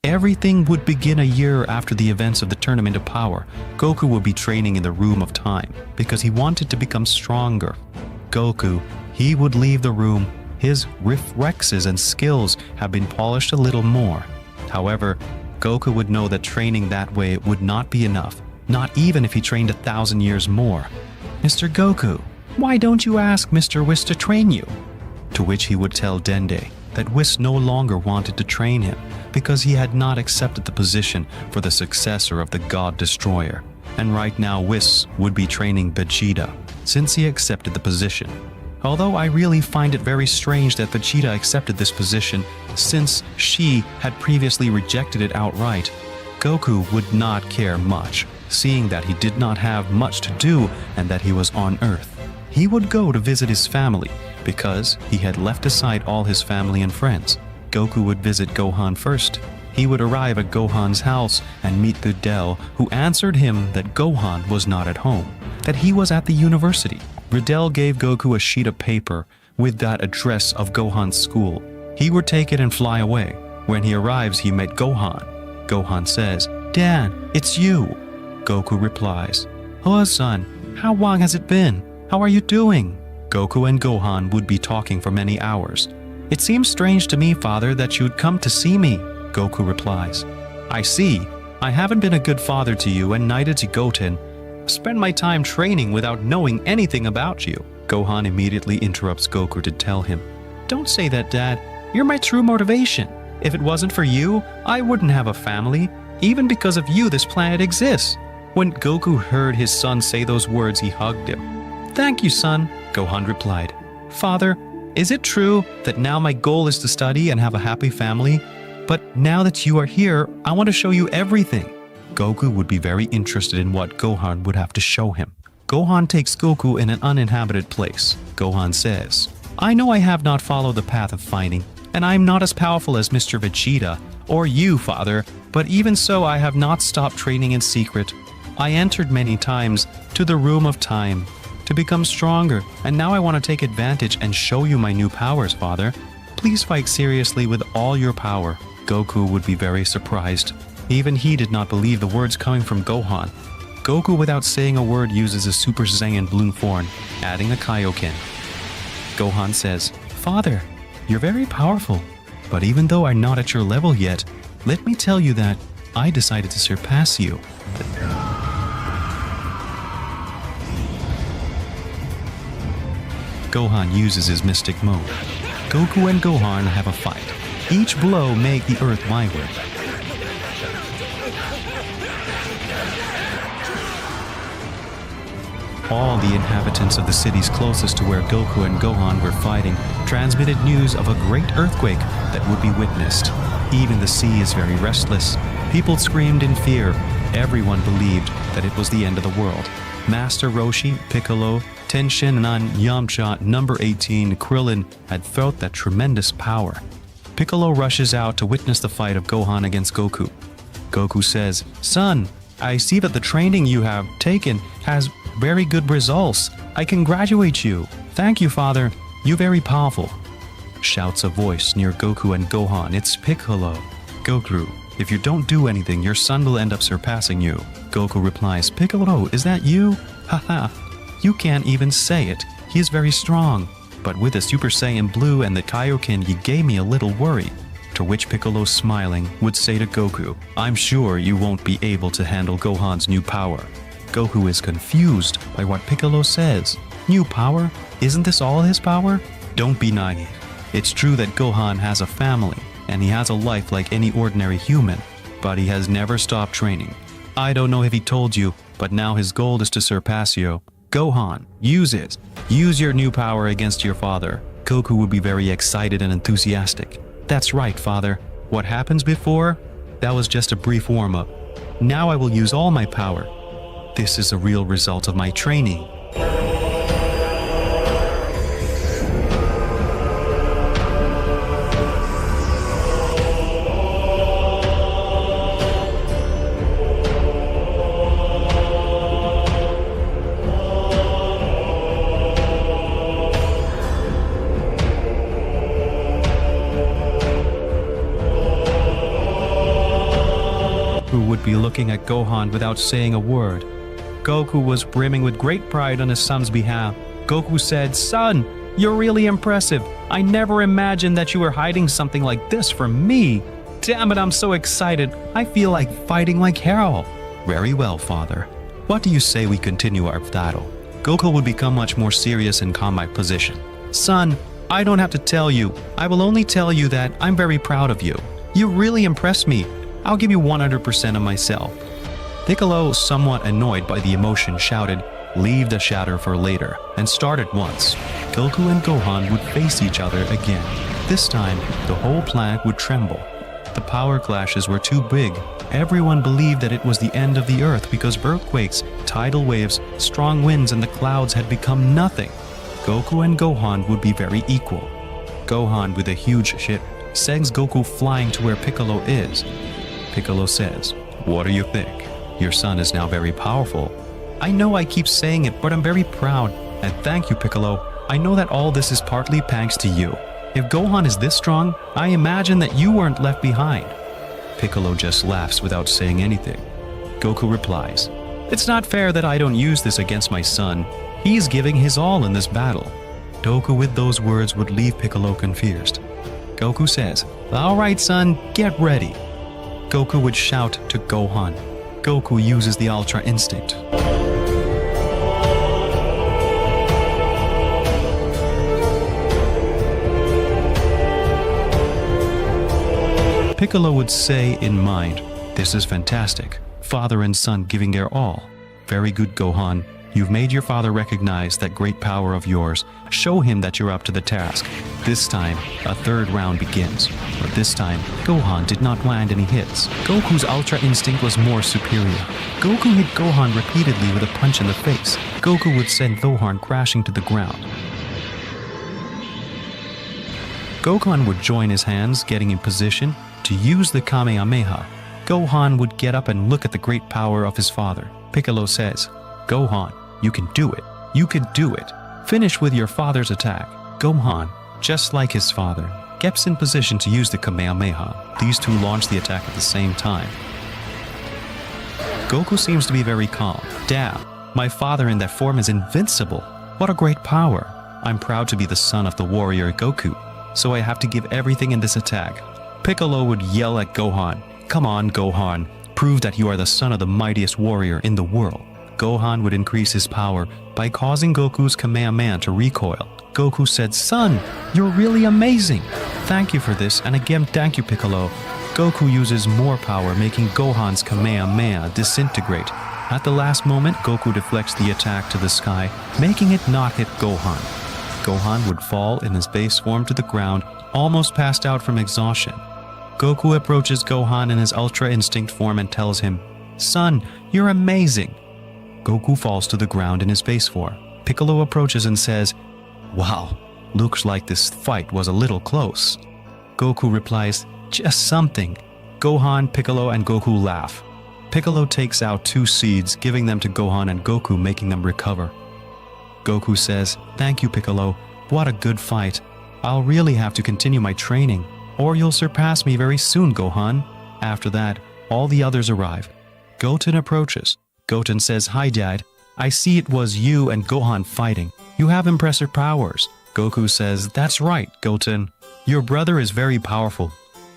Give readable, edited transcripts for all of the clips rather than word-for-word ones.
Everything would begin a year after the events of the Tournament of Power. Goku would be training in the Room of Time because he wanted to become stronger. Goku, he would leave the room. His reflexes and skills have been polished a little more. However, Goku would know that training that way would not be enough, not even if he trained 1,000 years more. "Mr. Goku, why don't you ask Mr. Whis to train you?" To which he would tell Dende that Whis no longer wanted to train him because he had not accepted the position for the successor of the God Destroyer. And right now Whis would be training Vegeta since he accepted the position. Although I really find it very strange that Vegeta accepted this position since she had previously rejected it outright, Goku would not care much, seeing that he did not have much to do and that he was on Earth. He would go to visit his family because he had left aside all his family and friends. Goku would visit Gohan first. He would arrive at Gohan's house and meet Videl, who answered him that Gohan was not at home, that he was at the university. Videl gave Goku a sheet of paper with that address of Gohan's school. He would take it and fly away. When he arrives, he met Gohan. Gohan says, "Dad, it's you." Goku replies, "Oh, son, how long has it been? How are you doing?" Goku and Gohan would be talking for many hours. "It seems strange to me, father, that you'd come to see me," Goku replies. "I see. I haven't been a good father to you and neither to Goten. Spend my time training without knowing anything about you." Gohan immediately interrupts Goku to tell him, "Don't say that, Dad. You're my true motivation. If it wasn't for you, I wouldn't have a family. Even because of you, this planet exists." When Goku heard his son say those words, he hugged him. "Thank you, son," Gohan replied. "Father, is it true that now my goal is to study and have a happy family? But now that you are here, I want to show you everything." Goku would be very interested in what Gohan would have to show him. Gohan takes Goku in an uninhabited place. Gohan says, "I know I have not followed the path of fighting, and I am not as powerful as Mr. Vegeta, or you, father, but even so I have not stopped training in secret. I entered many times to the Room of Time to become stronger, and now I want to take advantage and show you my new powers, father. Please fight seriously with all your power." Goku would be very surprised. Even he did not believe the words coming from Gohan. Goku, without saying a word, uses a Super Saiyan blue form, adding a Kaioken. Gohan says, "Father, you're very powerful, but even though I'm not at your level yet, let me tell you that I decided to surpass you." Gohan uses his mystic mode. Goku and Gohan have a fight. Each blow makes the earth vibrate. All the inhabitants of the cities closest to where Goku and Gohan were fighting transmitted news of a great earthquake that would be witnessed. Even the sea is very restless. People screamed in fear. Everyone believed that it was the end of the world. Master Roshi, Piccolo, Tenshinhan, Yamcha, Number 18, Krillin had felt that tremendous power. Piccolo rushes out to witness the fight of Gohan against Goku. Goku says, "Son, I see that the training you have taken has very good results. I congratulate you." "Thank you, father. You're very powerful," shouts a voice near Goku and Gohan. It's Piccolo. "Goku, if you don't do anything, your son will end up surpassing you." Goku replies, "Piccolo, is that you? Haha, you can't even say it. He is very strong. But with the Super Saiyan Blue and the Kaioken, you gave me a little worry." To which Piccolo, smiling, would say to Goku, "I'm sure you won't be able to handle Gohan's new power." Goku is confused by what Piccolo says. New power? Isn't this all his power? Don't be naive. It's true that Gohan has a family, and he has a life like any ordinary human, but he has never stopped training. I don't know if he told you, but now his goal is to surpass you. Gohan, use it. Use your new power against your father. Goku would be very excited and enthusiastic. "That's right, father. What happens before? That was just a brief warm-up. Now I will use all my power. This is a real result of my training." Goku would be looking at Gohan without saying a word. Goku was brimming with great pride on his son's behalf. Goku said, "Son, you're really impressive. I never imagined that you were hiding something like this from me. Damn it, I'm so excited. I feel like fighting like hell." "Very well, father. What do you say we continue our battle?" Goku would become much more serious and calm my position. "Son, I don't have to tell you. I will only tell you that I'm very proud of you. You really impressed me. I'll give you 100% of myself." Piccolo, somewhat annoyed by the emotion, shouted, "Leave the shatter for later," and start at once. Goku and Gohan would face each other again. This time, the whole planet would tremble. The power clashes were too big. Everyone believed that it was the end of the earth because earthquakes, tidal waves, strong winds, and the clouds had become nothing. Goku and Gohan would be very equal. Gohan, with a huge ship, sends Goku flying to where Piccolo is. Piccolo says, "What do you think? Your son is now very powerful." "I know I keep saying it, but I'm very proud. And thank you, Piccolo. I know that all this is partly thanks to you. If Gohan is this strong, I imagine that you weren't left behind." Piccolo just laughs without saying anything. Goku replies, "It's not fair that I don't use this against my son. He's giving his all in this battle." Goku with those words would leave Piccolo confused. Goku says, "All right, son, get ready." Goku would shout to Gohan. Goku uses the Ultra Instinct. Piccolo would say in mind, "This is fantastic. Father and son giving their all. Very good, Gohan. You've made your father recognize that great power of yours. Show him that you're up to the task." This time, a third round begins. But this time, Gohan did not land any hits. Goku's Ultra Instinct was more superior. Goku hit Gohan repeatedly with a punch in the face. Goku would send Gohan crashing to the ground. Gohan would join his hands, getting in position to use the Kamehameha. Gohan would get up and look at the great power of his father. Piccolo says, "Gohan, you can do it. You could do it. Finish with your father's attack." Gohan, just like his father, gets in position to use the Kamehameha. These two launch the attack at the same time. Goku seems to be very calm. "Damn, my father in that form is invincible. What a great power. I'm proud to be the son of the warrior Goku, so I have to give everything in this attack." Piccolo would yell at Gohan, "Come on, Gohan. Prove that you are the son of the mightiest warrior in the world." Gohan would increase his power by causing Goku's Kamehameha to recoil. Goku said, "Son, you're really amazing. Thank you for this, and again thank you, Piccolo." Goku uses more power, making Gohan's Kamehameha disintegrate. At the last moment, Goku deflects the attack to the sky, making it not hit Gohan. Gohan would fall in his base form to the ground, almost passed out from exhaustion. Goku approaches Gohan in his Ultra Instinct form and tells him, "Son, you're amazing." Goku falls to the ground in his base form. Piccolo approaches and says, "Wow, looks like this fight was a little close." Goku replies, "Just something." Gohan, Piccolo, and Goku laugh. Piccolo takes out 2 seeds, giving them to Gohan and Goku, making them recover. Goku says, "Thank you, Piccolo. What a good fight. I'll really have to continue my training, or you'll surpass me very soon, Gohan." After that, all the others arrive. Goten approaches. Goten says, "Hi, Dad. I see it was you and Gohan fighting. You have impressive powers." Goku says, "That's right, Goten. Your brother is very powerful."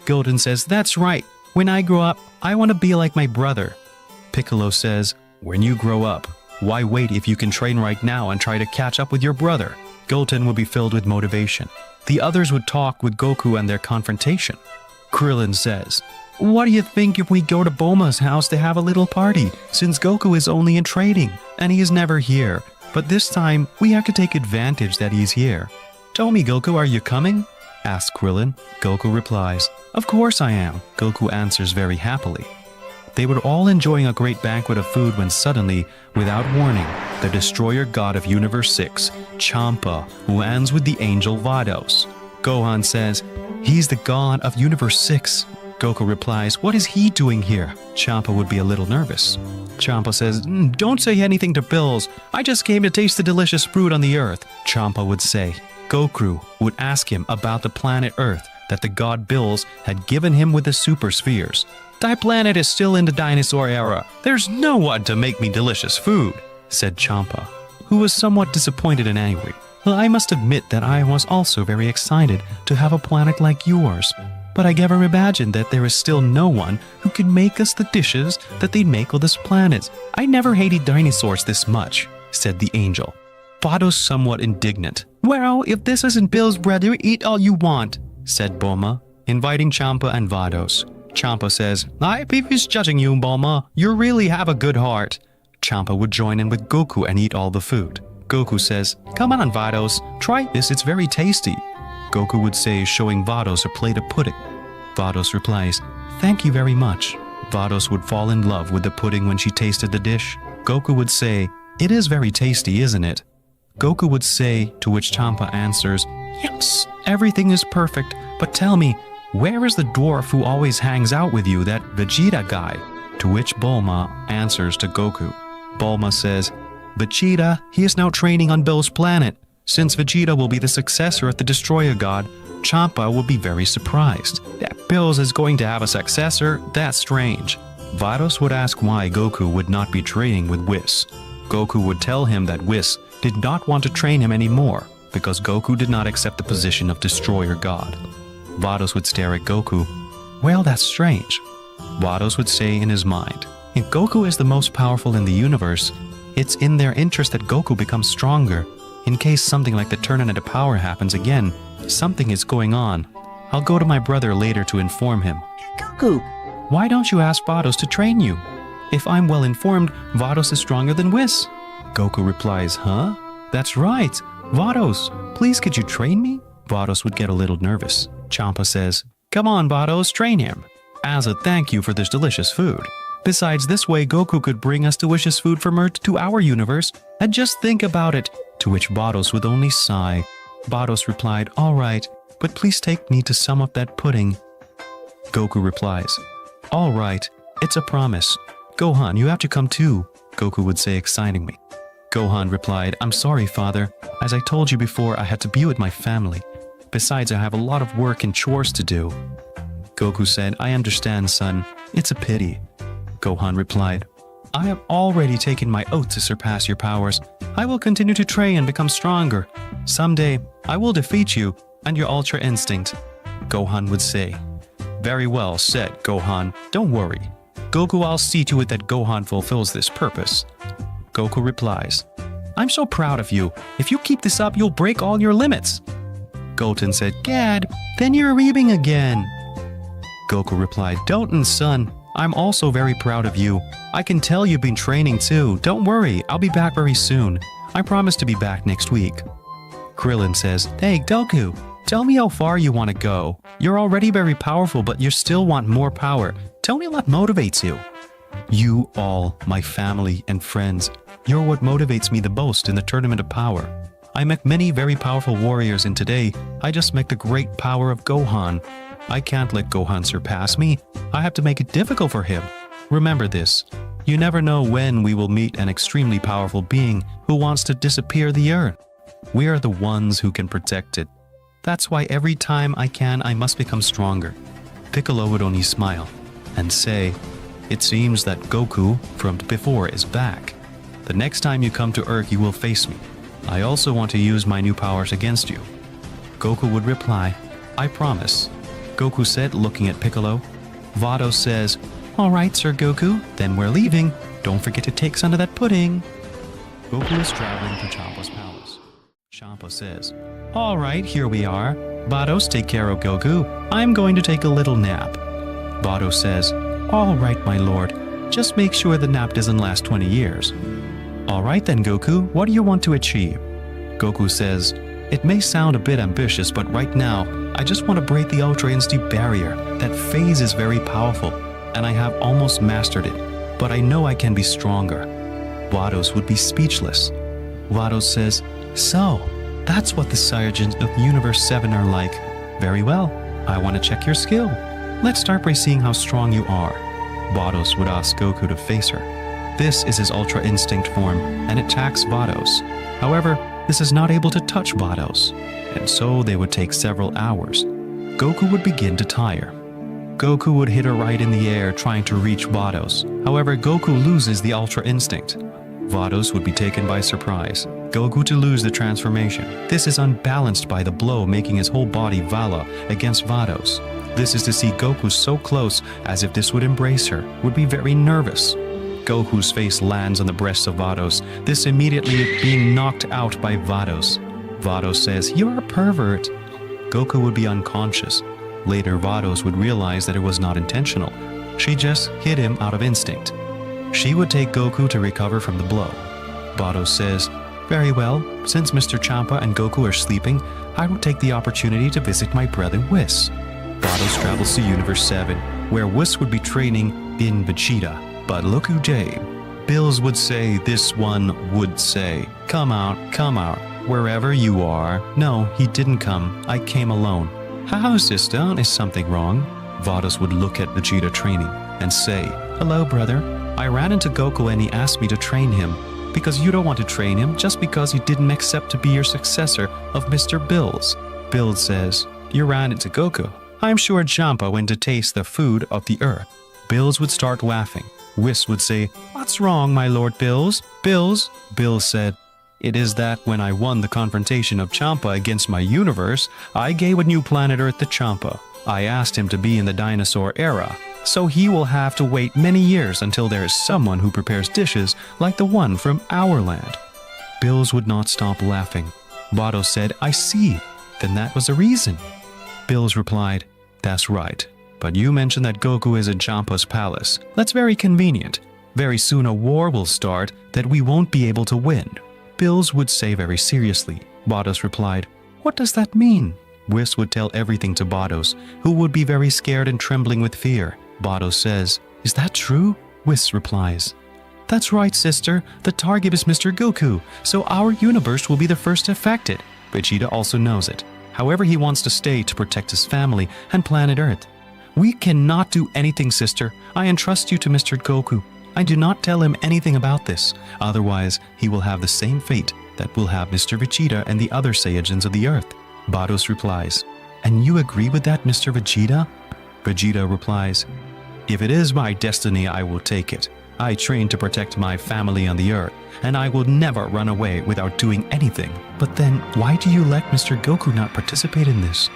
Goten says, "That's right. When I grow up, I want to be like my brother." Piccolo says, "When you grow up, why wait if you can train right now and try to catch up with your brother?" Goten would be filled with motivation. The others would talk with Goku and their confrontation. Krillin says, "What do you think if we go to Bulma's house to have a little party, since Goku is only in training, and he is never here? But this time, we have to take advantage that he's here." "Tell me, Goku, are you coming?" asks Krillin. Goku replies, "Of course I am." Goku answers very happily. They were all enjoying a great banquet of food when suddenly, without warning, the destroyer god of Universe 6, Champa, lands with the angel Vados. Gohan says, "He's the god of Universe 6. Goku replies, "What is he doing here?" Champa would be a little nervous. Champa says, "Don't say anything to Bills. I just came to taste the delicious fruit on the earth." Champa would say. Goku would ask him about the planet Earth that the god Bills had given him with the super spheres. Thy planet is still in the dinosaur era. There's no one to make me delicious food, said Champa, who was somewhat disappointed in any way. Well, I must admit that I was also very excited to have a planet like yours, but I never imagined that there is still no one who can make us the dishes that they make on this planet. I never hated dinosaurs this much, said the angel. Vados somewhat indignant. Well, if this isn't Bill's brother, eat all you want, said Bulma, inviting Champa and Vados. Champa says, I be judging you, Bulma. You really have a good heart. Champa would join in with Goku and eat all the food. Goku says, come on, Vados, try this, it's very tasty. Goku would say, showing Vados a plate of pudding. Vados replies, thank you very much. Vados would fall in love with the pudding when she tasted the dish. Goku would say, it is very tasty, isn't it? Goku would say, to which Champa answers, yes, everything is perfect, but tell me, where is the dwarf who always hangs out with you, that Vegeta guy? To which Bulma answers to Goku. Bulma says, Vegeta, he is now training on Bill's planet. Since Vegeta will be the successor of the Destroyer God, Champa will be very surprised. That Bills is going to have a successor? That's strange. Vados would ask why Goku would not be training with Whis. Goku would tell him that Whis did not want to train him anymore because Goku did not accept the position of Destroyer God. Vados would stare at Goku. Well, that's strange. Vados would say in his mind, if Goku is the most powerful in the universe, it's in their interest that Goku becomes stronger. In case something like the tournament of power happens again, something is going on. I'll go to my brother later to inform him. Goku, why don't you ask Vados to train you? If I'm well informed, Vados is stronger than Whis. Goku replies, huh? That's right. Vados, please could you train me? Vados would get a little nervous. Champa says, come on, Vados, train him. As a thank you for this delicious food. Besides, this way Goku could bring us delicious food from Earth to our universe, and just think about it. To which Vados would only sigh. Vados replied, all right, but please take me to some of that pudding. Goku replies, all right, it's a promise. Gohan, you have to come too, Goku would say excitingly. Gohan replied, I'm sorry, father. As I told you before, I had to be with my family. Besides, I have a lot of work and chores to do. Goku said, I understand, son. It's a pity. Gohan replied, I have already taken my oath to surpass your powers. I will continue to train and become stronger. Someday, I will defeat you and your Ultra Instinct. Gohan would say, very well said, Gohan. Don't worry. Goku, I'll see to it that Gohan fulfills this purpose. Goku replies, I'm so proud of you. If you keep this up, you'll break all your limits. Goten said, Gad, then you're reading again. Goku replied, don't, son. I'm also very proud of you. I can tell you've been training too. Don't worry, I'll be back very soon. I promise to be back next week. Krillin says, hey, Goku, tell me how far you want to go. You're already very powerful, but you still want more power. Tell me what motivates you. You all, my family and friends, you're what motivates me the most in the Tournament of Power. I met many very powerful warriors, and today, I just met the great power of Gohan. I can't let Gohan surpass me. I have to make it difficult for him. Remember this. You never know when we will meet an extremely powerful being who wants to disappear the Earth. We are the ones who can protect it. That's why every time I can, I must become stronger. Piccolo would only smile and say, it seems that Goku from before is back. The next time you come to Earth, you will face me. I also want to use my new powers against you. Goku would reply, I promise. Goku said, looking at Piccolo. Vados says, all right, Sir Goku, then we're leaving. Don't forget to take some of that pudding. Goku is traveling to Champa's palace. Champa says, all right, here we are. Vados, take care of Goku. I'm going to take a little nap. Vados says, all right, my lord. Just make sure the nap doesn't last 20 years. All right then, Goku, what do you want to achieve? Goku says, it may sound a bit ambitious, but right now, I just want to break the Ultra Instinct barrier. That phase is very powerful, and I have almost mastered it, but I know I can be stronger. Vados would be speechless. Vados says, so, that's what the Saiyajins of Universe 7 are like. Very well, I want to check your skill. Let's start by seeing how strong you are. Vados would ask Goku to face her. This is his Ultra Instinct form, and it attacks Vados. However, this is not able to touch Vados, and so they would take several hours. Goku would begin to tire. Goku would hit her right in the air trying to reach Vados. However, Goku loses the Ultra Instinct. Vados would be taken by surprise. Goku to lose the transformation. This is unbalanced by the blow making his whole body Vala against Vados. This is to see Goku so close as if this would embrace her, would be very nervous. Goku's face lands on the breasts of Vados, this immediately being knocked out by Vados. Vados says, "You're a pervert." Goku would be unconscious. Later, Vados would realize that it was not intentional. She just hit him out of instinct. She would take Goku to recover from the blow. Vados says, "Very well, since Mr. Champa and Goku are sleeping, I will take the opportunity to visit my brother Whis." Vados travels to Universe 7, where Whis would be training in Vegeta. But look who came. Bills would say, this one would say, come out, wherever you are." No, he didn't come. I came alone." "How, sister? Is something wrong?" Vados would look at Vegeta training and say, "Hello, brother. I ran into Goku and he asked me to train him. Because you don't want to train him just because he didn't accept to be your successor of Mr. Bills." Bills says, "You ran into Goku. I'm sure Champa went to taste the food of the earth." Bills would start laughing. Whis would say, "What's wrong, my lord Bills?" Bills said, "It is that when I won the confrontation of Champa against my universe, I gave a new planet Earth to Champa. I asked him to be in the dinosaur era, so he will have to wait many years until there is someone who prepares dishes like the one from our land." Bills would not stop laughing. Vados said, "I see. Then that was the reason." Bills replied, "That's right. But you mentioned that Goku is in Champa's palace. That's very convenient. Very soon a war will start that we won't be able to win." Bills would say very seriously. Vados replied, "What does that mean?" Whis would tell everything to Vados, who would be very scared and trembling with fear. Vados says, "Is that true?" Whis replies, "That's right, sister. The target is Mr. Goku, so our universe will be the first affected." Vegeta also knows it. However, he wants to stay to protect his family and planet Earth. "We cannot do anything, sister. I entrust you to Mr. Goku. I do not tell him anything about this. Otherwise, he will have the same fate that will have Mr. Vegeta and the other Saiyajins of the Earth." Vados replies, "And you agree with that, Mr. Vegeta?" Vegeta replies, "If it is my destiny, I will take it. I train to protect my family on the Earth, and I will never run away without doing anything." "But then, why do you let Mr. Goku not participate in this?"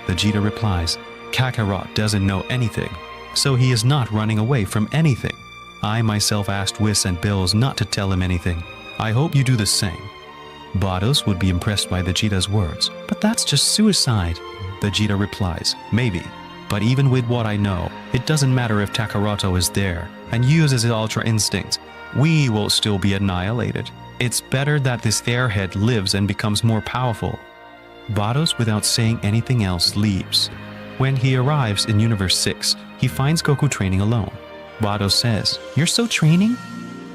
Vegeta replies, "Kakarot doesn't know anything, so he is not running away from anything. I myself asked Whis and Bills not to tell him anything. I hope you do the same." Vados would be impressed by Vegeta's words. "But that's just suicide." Vegeta replies, "Maybe. But even with what I know, it doesn't matter if Kakaroto is there and uses his Ultra Instinct. We will still be annihilated. It's better that this airhead lives and becomes more powerful." Vados, without saying anything else, leaves. When he arrives in Universe 6, he finds Goku training alone. Vados says, "You're still training?"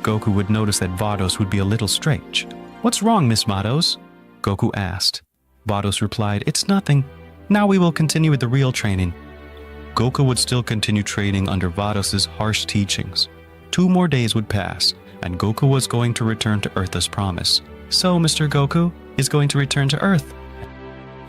Goku would notice that Vados would be a little strange. "What's wrong, Miss Vados?" Goku asked. Vados replied, "It's nothing. Now we will continue with the real training." Goku would still continue training under Vados' harsh teachings. 2 more days would pass, and Goku was going to return to Earth as promised. "So, Mr. Goku is going to return to Earth?"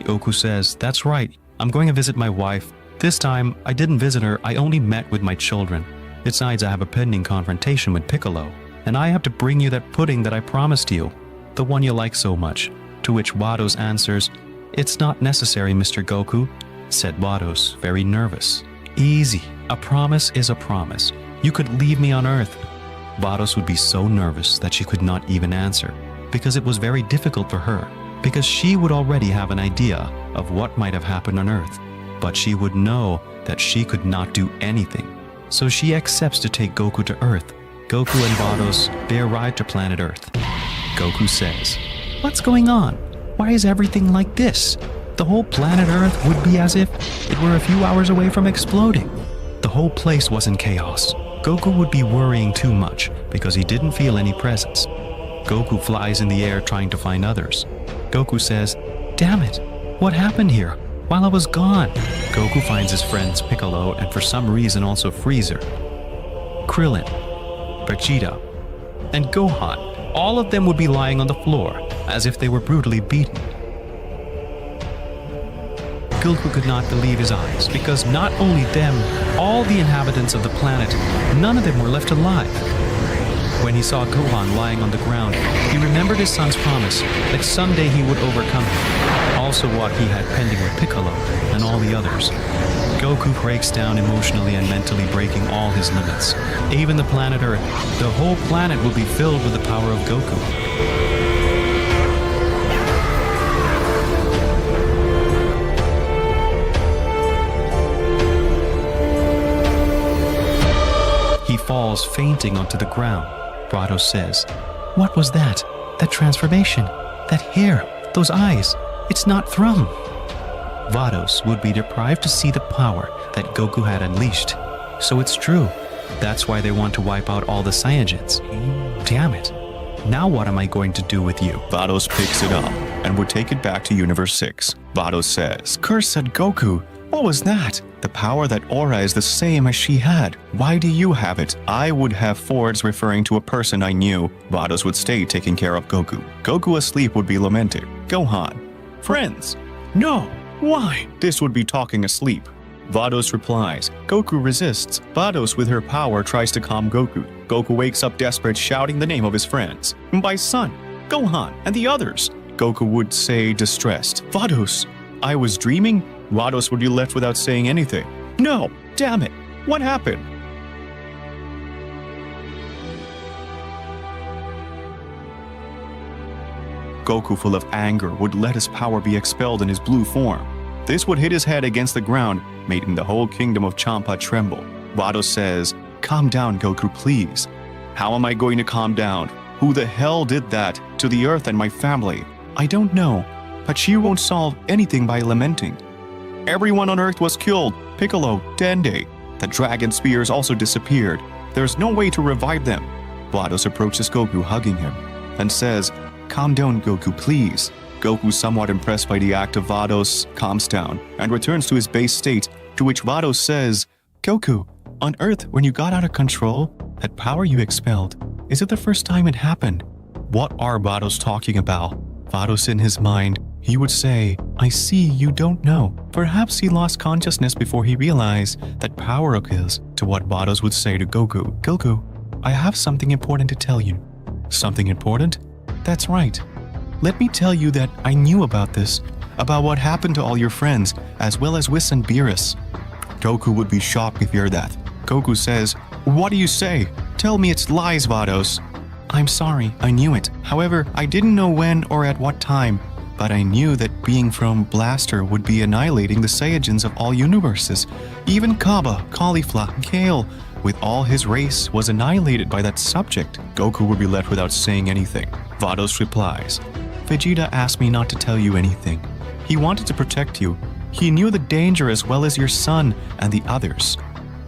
Goku says, "That's right. I'm going to visit my wife. This time, I didn't visit her, I only met with my children. Besides, I have a pending confrontation with Piccolo, and I have to bring you that pudding that I promised you, the one you like so much." To which Vados answers, "It's not necessary, Mr. Goku," said Vados, very nervous. "Easy. A promise is a promise. You could leave me on Earth." Vados would be so nervous that she could not even answer, because it was very difficult for her, because she would already have an idea of what might have happened on Earth, but she would know that she could not do anything. So she accepts to take Goku to Earth. Goku and Vados, they arrive to planet Earth. Goku says, "What's going on? Why is everything like this? The whole planet Earth would be as if it were a few hours away from exploding." The whole place was in chaos. Goku would be worrying too much because he didn't feel any presence. Goku flies in the air trying to find others. Goku says, "Damn it, what happened here? While I was gone." Goku finds his friends Piccolo and for some reason also Freezer, Krillin, Vegeta, and Gohan. All of them would be lying on the floor as if they were brutally beaten. Goku could not believe his eyes, because not only them, all the inhabitants of the planet, none of them were left alive. When he saw Gohan lying on the ground, he remembered his son's promise that someday he would overcome him, also what he had pending with Piccolo and all the others. Goku breaks down emotionally and mentally, breaking all his limits. Even the planet Earth, the whole planet will be filled with the power of Goku. He falls fainting onto the ground. Vados says, "What was that? That transformation? That hair? Those eyes? It's not Thrum." Vados would be deprived to see the power that Goku had unleashed. So it's true. That's why they want to wipe out all the Saiyajins. Damn it. Now what am I going to do with you? Vados picks it up and would take it back to Universe 6. Vados says, "Cursed Goku, what was that? The power that Aura is the same as she had. Why do you have it? I would have Fords referring to a person I knew." Vados would stay taking care of Goku. Goku asleep would be lamented. Gohan, "Friends, no. Why?" This would be talking asleep. Vados replies. Goku resists. Vados with her power tries to calm Goku. Goku wakes up desperate, shouting the name of his friends. "My son, Gohan, and the others." Goku would say distressed, "Vados, I was dreaming?" Vados would be left without saying anything. "No, damn it, what happened?" Goku, full of anger, would let his power be expelled in his blue form. This would hit his head against the ground, making the whole kingdom of Champa tremble. Vados says, "Calm down, Goku, please." "How am I going to calm down? Who the hell did that to the Earth and my family?" "I don't know, but she won't solve anything by lamenting. Everyone on Earth was killed. Piccolo, Dende. The dragon spears also disappeared. There's no way to revive them." Vados approaches Goku, hugging him, and says, "Calm down, Goku, please." Goku, somewhat impressed by the act of Vados, calms down and returns to his base state, to which Vados says, "Goku, on Earth, when you got out of control, that power you expelled, is it the first time it happened?" What are Vados talking about? Vados in his mind, he would say, "I see you don't know." Perhaps he lost consciousness before he realized that power of his, to what Vados would say to Goku, "Goku, I have something important to tell you." "Something important?" "That's right. Let me tell you that I knew about this, about what happened to all your friends, as well as Whis and Beerus." Goku would be shocked to hear that. Goku says, "What do you say? Tell me it's lies, Vados." "I'm sorry, I knew it. However, I didn't know when or at what time, but I knew that being from Blaster would be annihilating the Saiyajins of all universes. Even Kaba, Caulifla, Kale, with all his race, was annihilated by that subject." Goku would be left without saying anything. Vados replies, "Vegeta asked me not to tell you anything. He wanted to protect you. He knew the danger as well as your son and the others.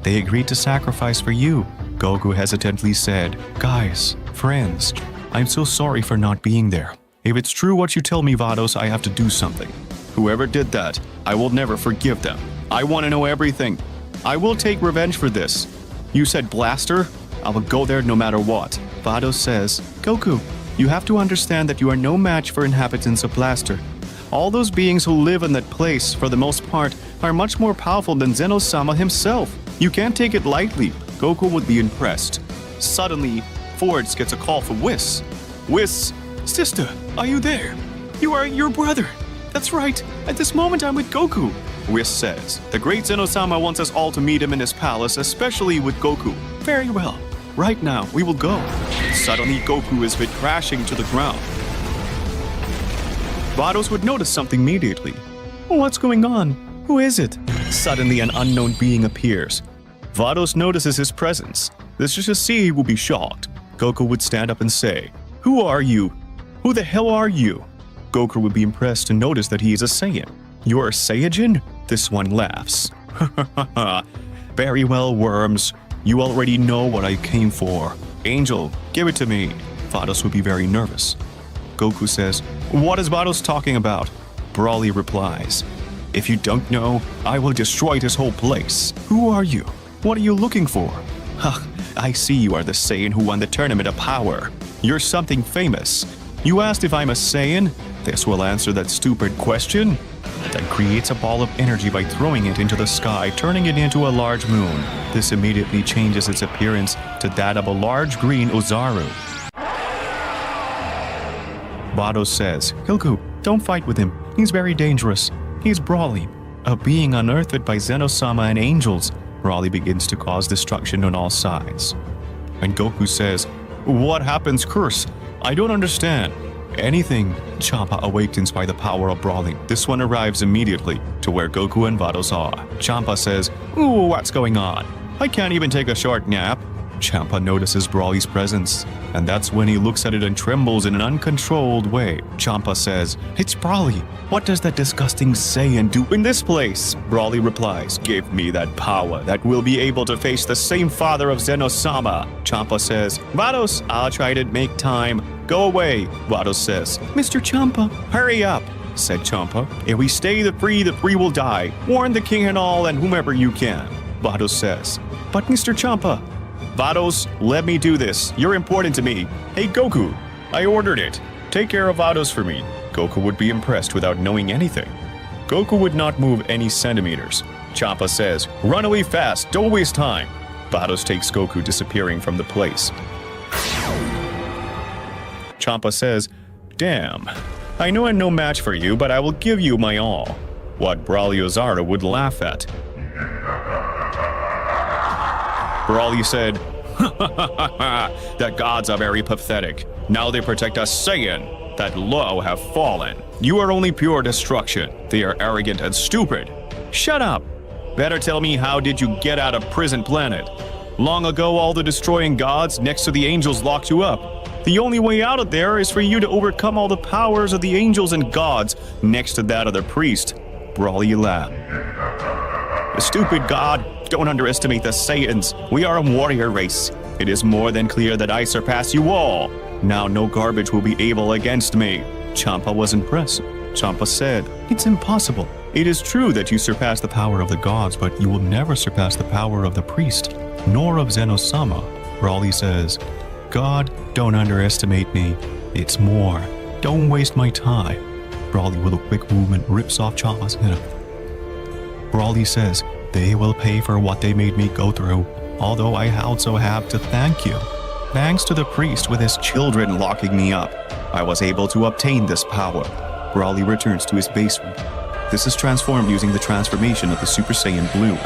They agreed to sacrifice for you." Goku hesitantly said, "Guys, friends, I'm so sorry for not being there. If it's true what you tell me, Vados, I have to do something. Whoever did that, I will never forgive them. I want to know everything. I will take revenge for this. You said Blaster? I will go there no matter what." Vados says, "Goku, you have to understand that you are no match for inhabitants of Blaster. All those beings who live in that place, for the most part, are much more powerful than Zeno-sama himself. You can't take it lightly." Goku would be impressed. Suddenly, Fords gets a call from Whis. "Whis, sister, are you there? You are your brother." "That's right. At this moment, I'm with Goku." Whis says, "The great Zeno-sama wants us all to meet him in his palace, especially with Goku." "Very well. Right now, we will go." Suddenly, Goku is hit crashing to the ground. Vados would notice something immediately. "What's going on? Who is it?" Suddenly, an unknown being appears. Vados notices his presence. This is to see he will be shocked. Goku would stand up and say, "Who are you? Who the hell are you?" Goku would be impressed to notice that he is a Saiyan. "You're a Saiyajin?" This one laughs. "Very well, worms. You already know what I came for. Angel, give it to me." Vados would be very nervous. Goku says, "What is Vados talking about?" Broly replies, "If you don't know, I will destroy this whole place. Who are you? What are you looking for?" "I see you are the Saiyan who won the Tournament of Power. You're something famous. You asked if I'm a Saiyan? This will answer that stupid question." then creates a ball of energy by throwing it into the sky, turning it into a large moon. This immediately changes its appearance to that of a large green Ozaru. Vados says, Goku, don't fight with him. He's very dangerous. He's Broly, a being unearthed by Zeno-sama and angels. Broly begins to cause destruction on all sides. And Goku says, what happens, Curse? I don't understand. Anything. Champa awakens by the power of Broly. This one arrives immediately to where Goku and Vados are. Champa says, ooh, what's going on? I can't even take a short nap. Champa notices Broly's presence, and that's when he looks at it and trembles in an uncontrolled way. Champa says, it's Broly. What does that disgusting Saiyan do in this place? Broly replies, give me that power that will be able to face the same father of Zeno-sama. Champa says, Vados, I'll try to make time. Go away. Vados says, Mr. Champa, hurry up, said Champa. If we stay the three will die. Warn the king and all and whomever you can. Vados says, but Mr. Champa. Vados, let me do this. You're important to me. Hey, Goku, I ordered it. Take care of Vados for me. Goku would be impressed without knowing anything. Goku would not move any centimeters. Champa says, run away fast, don't waste time. Vados takes Goku, disappearing from the place. Champa says, damn, I know I'm no match for you, but I will give you my all. What Broly Ozaru would laugh at. Broly said, the gods are very pathetic. Now they protect us Saiyan, that low have fallen. You are only pure destruction. They are arrogant and stupid. Shut up. Better tell me, how did you get out of prison planet? Long ago, all the destroying gods next to the angels locked you up. The only way out of there is for you to overcome all the powers of the angels and gods next to that of the priest. Broly laughed. The stupid god, don't underestimate the Saiyans. We are a warrior race. It is more than clear that I surpass you all. Now no garbage will be able against me. Champa was impressed. Champa said, it's impossible. It is true that you surpass the power of the gods, but you will never surpass the power of the priest, nor of Zeno-sama. Broly says, God, don't underestimate me. It's more. Don't waste my time. Broly, with a quick movement, rips off Champa's head. Broly says, they will pay for what they made me go through, although I also have to thank you. Thanks to the priest with his children locking me up, I was able to obtain this power. Broly returns to his basement. This is transformed using the transformation of the Super Saiyan Blue.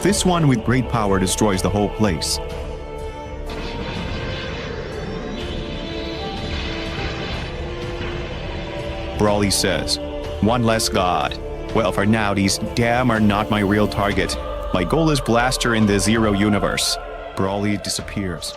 This one with great power destroys the whole place. Broly says, one less god. Well, for now, these damn are not my real target. My goal is Blaster in the Zero universe. Broly disappears.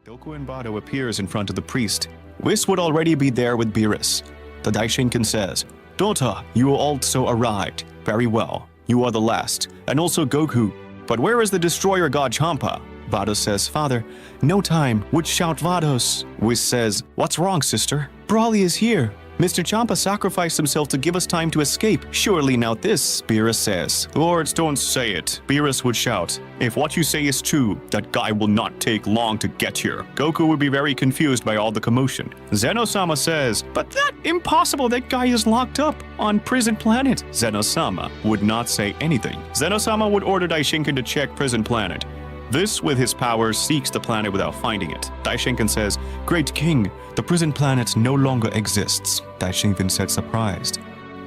Goku and Vado appears in front of the priest. Whis would already be there with Beerus. The Daishinkan says, Dota, you also arrived. Very well. You are the last. And also Goku. But where is the destroyer god Champa? Vados says, Father, no time. Would shout Vados. Whis says, what's wrong, sister? Broly is here. Mr. Champa sacrificed himself to give us time to escape. Surely now this, Beerus says. Lords, don't say it. Beerus would shout. If what you say is true, that guy will not take long to get here. Goku would be very confused by all the commotion. Zeno-sama says, but that impossible, that guy is locked up on prison planet. Zeno-sama would not say anything. Zeno-sama would order Daishinkan to check prison planet. This, with his powers, seeks the planet without finding it. Daishinkan says, Great King, the prison planet no longer exists. Daishinkan said, surprised.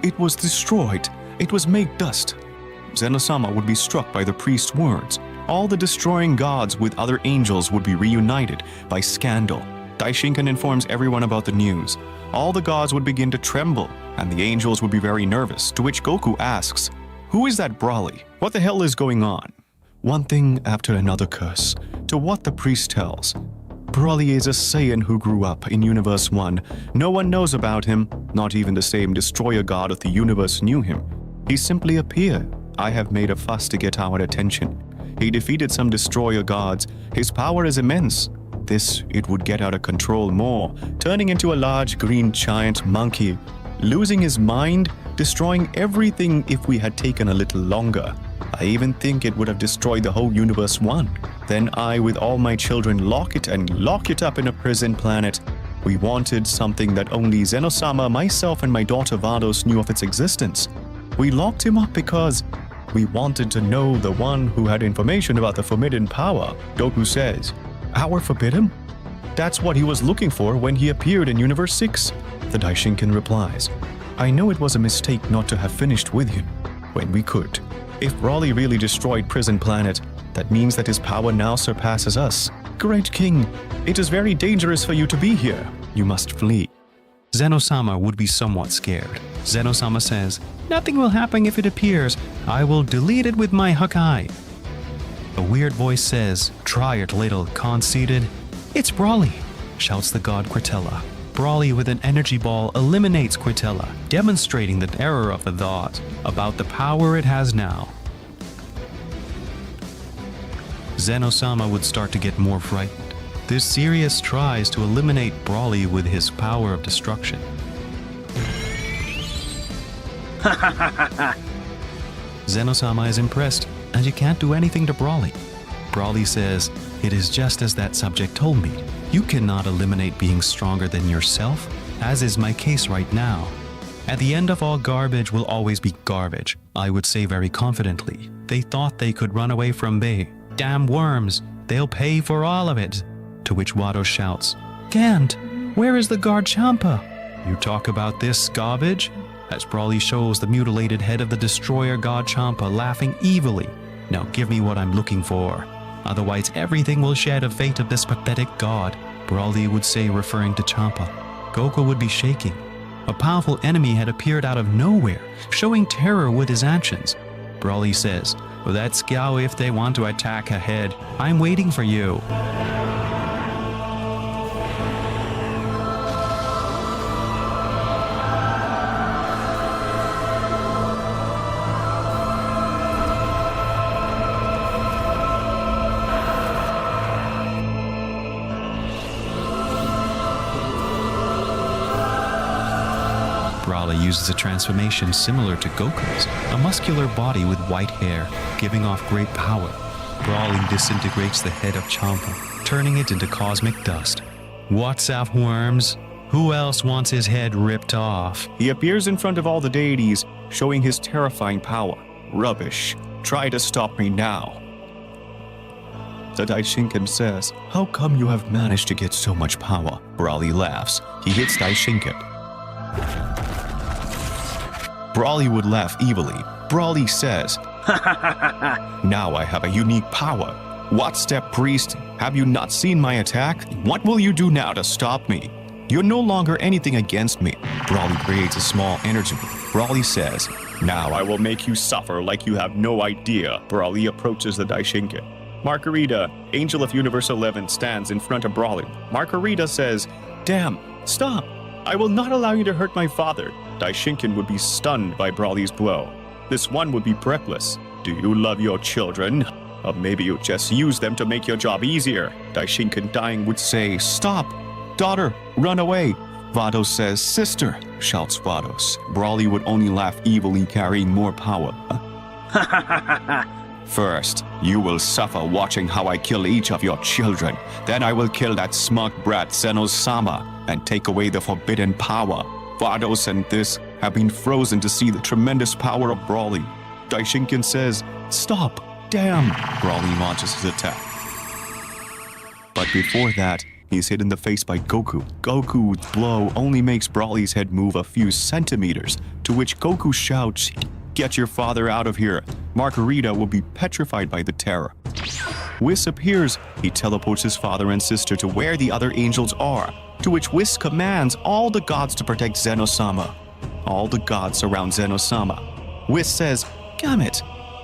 It was destroyed. It was made dust. Zeno-sama would be struck by the priest's words. All the destroying gods with other angels would be reunited by scandal. Daishinkan informs everyone about the news. All the gods would begin to tremble, and the angels would be very nervous, to which Goku asks, who is that Broly? What the hell is going on? One thing after another curse, to what the priest tells. Broly is a Saiyan who grew up in Universe 1. No one knows about him, not even the same destroyer god of the universe knew him. He simply appeared. I have made a fuss to get our attention. He defeated some destroyer gods. His power is immense. This, it would get out of control more, turning into a large green giant monkey, losing his mind, destroying everything if we had taken a little longer. I even think it would have destroyed the whole universe one. Then I, with all my children, lock it up in a prison planet. We wanted something that only Zeno-sama, myself, and my daughter Vados knew of its existence. We locked him up because we wanted to know the one who had information about the forbidden power. Goku says, "Our forbidden?" That's what he was looking for when he appeared in Universe 6. The Daishinkan replies, "I know it was a mistake not to have finished with him when we could. If Broly really destroyed Prison Planet, that means that his power now surpasses us. Great King, it is very dangerous for you to be here. You must flee." Zeno-sama would be somewhat scared. Zeno-sama says, "Nothing will happen if it appears. I will delete it with my Hakai." A weird voice says, "Try it, little conceited." "It's Broly," shouts the god Quirtella. Broly with an energy ball eliminates Quirtella, demonstrating the error of the thought about the power it has now. Zeno-sama would start to get more frightened. This Sirius tries to eliminate Broly with his power of destruction. Zeno-sama is impressed, and you can't do anything to Broly. Broly says, "It is just as that subject told me. You cannot eliminate being stronger than yourself, as is my case right now. At the end of all garbage will always be garbage," I would say very confidently. They thought they could run away from Bay. Damn worms, they'll pay for all of it. To which Vados shouts, "Can't! Where is the guard Champa?" "You talk about this garbage?" As Broly shows the mutilated head of the destroyer god Champa laughing evilly. "Now give me what I'm looking for. Otherwise everything will share the fate of this pathetic god," Broly would say, referring to Champa. Goku would be shaking. A powerful enemy had appeared out of nowhere, showing terror with his actions. Broly says, "Let's go if they want to attack ahead. I'm waiting for you." Broly uses a transformation similar to Goku's, a muscular body with white hair, giving off great power. Broly disintegrates the head of Champa, turning it into cosmic dust. "What's up, worms? Who else wants his head ripped off?" He appears in front of all the deities, showing his terrifying power. "Rubbish. Try to stop me now." The Daishinkan says, "How come you have managed to get so much power?" Broly laughs. He hits Daishinkan. Broly would laugh evilly. Broly says, "Now I have a unique power. What step, priest? Have you not seen my attack? What will you do now to stop me? You're no longer anything against me." Broly creates a small energy. Broly says, "Now I will make you suffer like you have no idea." Broly approaches the Daishinkan. Margarita, Angel of Universe 11, stands in front of Broly. Margarita says, "Damn, stop. I will not allow you to hurt my father." Daishinkan would be stunned by Broly's blow. This one would be breathless. "Do you love your children? Or maybe you just use them to make your job easier." Daishinkan dying would say, "Stop! Daughter, run away!" Vados says, "Sister!" shouts Vados. Broly would only laugh evilly, carrying more power. "First, you will suffer watching how I kill each of your children. Then I will kill that smug brat Zeno-sama and take away the forbidden power." Vados and this have been frozen to see the tremendous power of Broly. Daishinkan says, "Stop! Damn!" Broly launches his attack. But before that, he's hit in the face by Goku. Goku's blow only makes Broly's head move a few centimeters, to which Goku shouts, "Get your father out of here." Margarita will be petrified by the terror. Whis appears. He teleports his father and sister to where the other angels are, to which Whis commands all the gods to protect Zeno-sama. All the gods surround Zeno-sama. Whis says, "Damn it!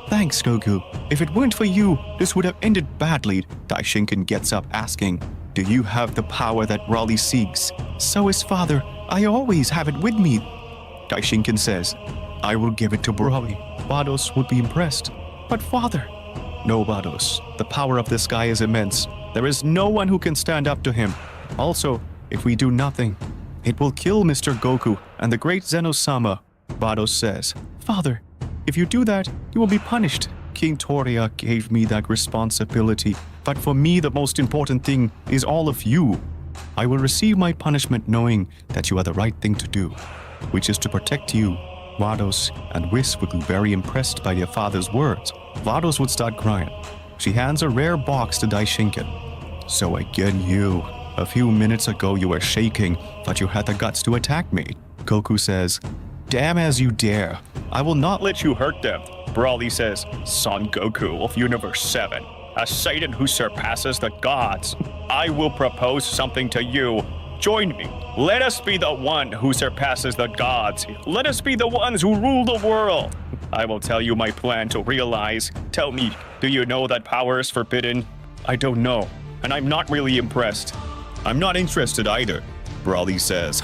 Thanks, Goku. If it weren't for you, this would have ended badly." Daishinkan gets up asking, "Do you have the power that Broly seeks?" "So is father. I always have it with me." Daishinkan says, "I will give it to Broly." Vados would be impressed. "But father..." "No, Vados. The power of this guy is immense. There is no one who can stand up to him. Also, if we do nothing, it will kill Mr. Goku and the great Zeno-sama." Vados says, "Father, if you do that, you will be punished. King Toria gave me that responsibility, but for me the most important thing is all of you. I will receive my punishment knowing that you are the right thing to do, which is to protect you. Vados and Whis would be very impressed by their father's words. Vados would start crying. She hands a rare box to Daishinkan. So again you. A few minutes ago you were shaking, but you had the guts to attack me. Goku says, damn as you dare. I will not let you hurt them. Broly says, Son Goku of Universe 7, a Saiyan who surpasses the gods. I will propose something to you. Join me. Let us be the one who surpasses the gods. Let us be the ones who rule the world. I will tell you my plan to realize. Tell me, do you know that power is forbidden? I don't know, and I'm not really impressed. I'm not interested either, Broly says.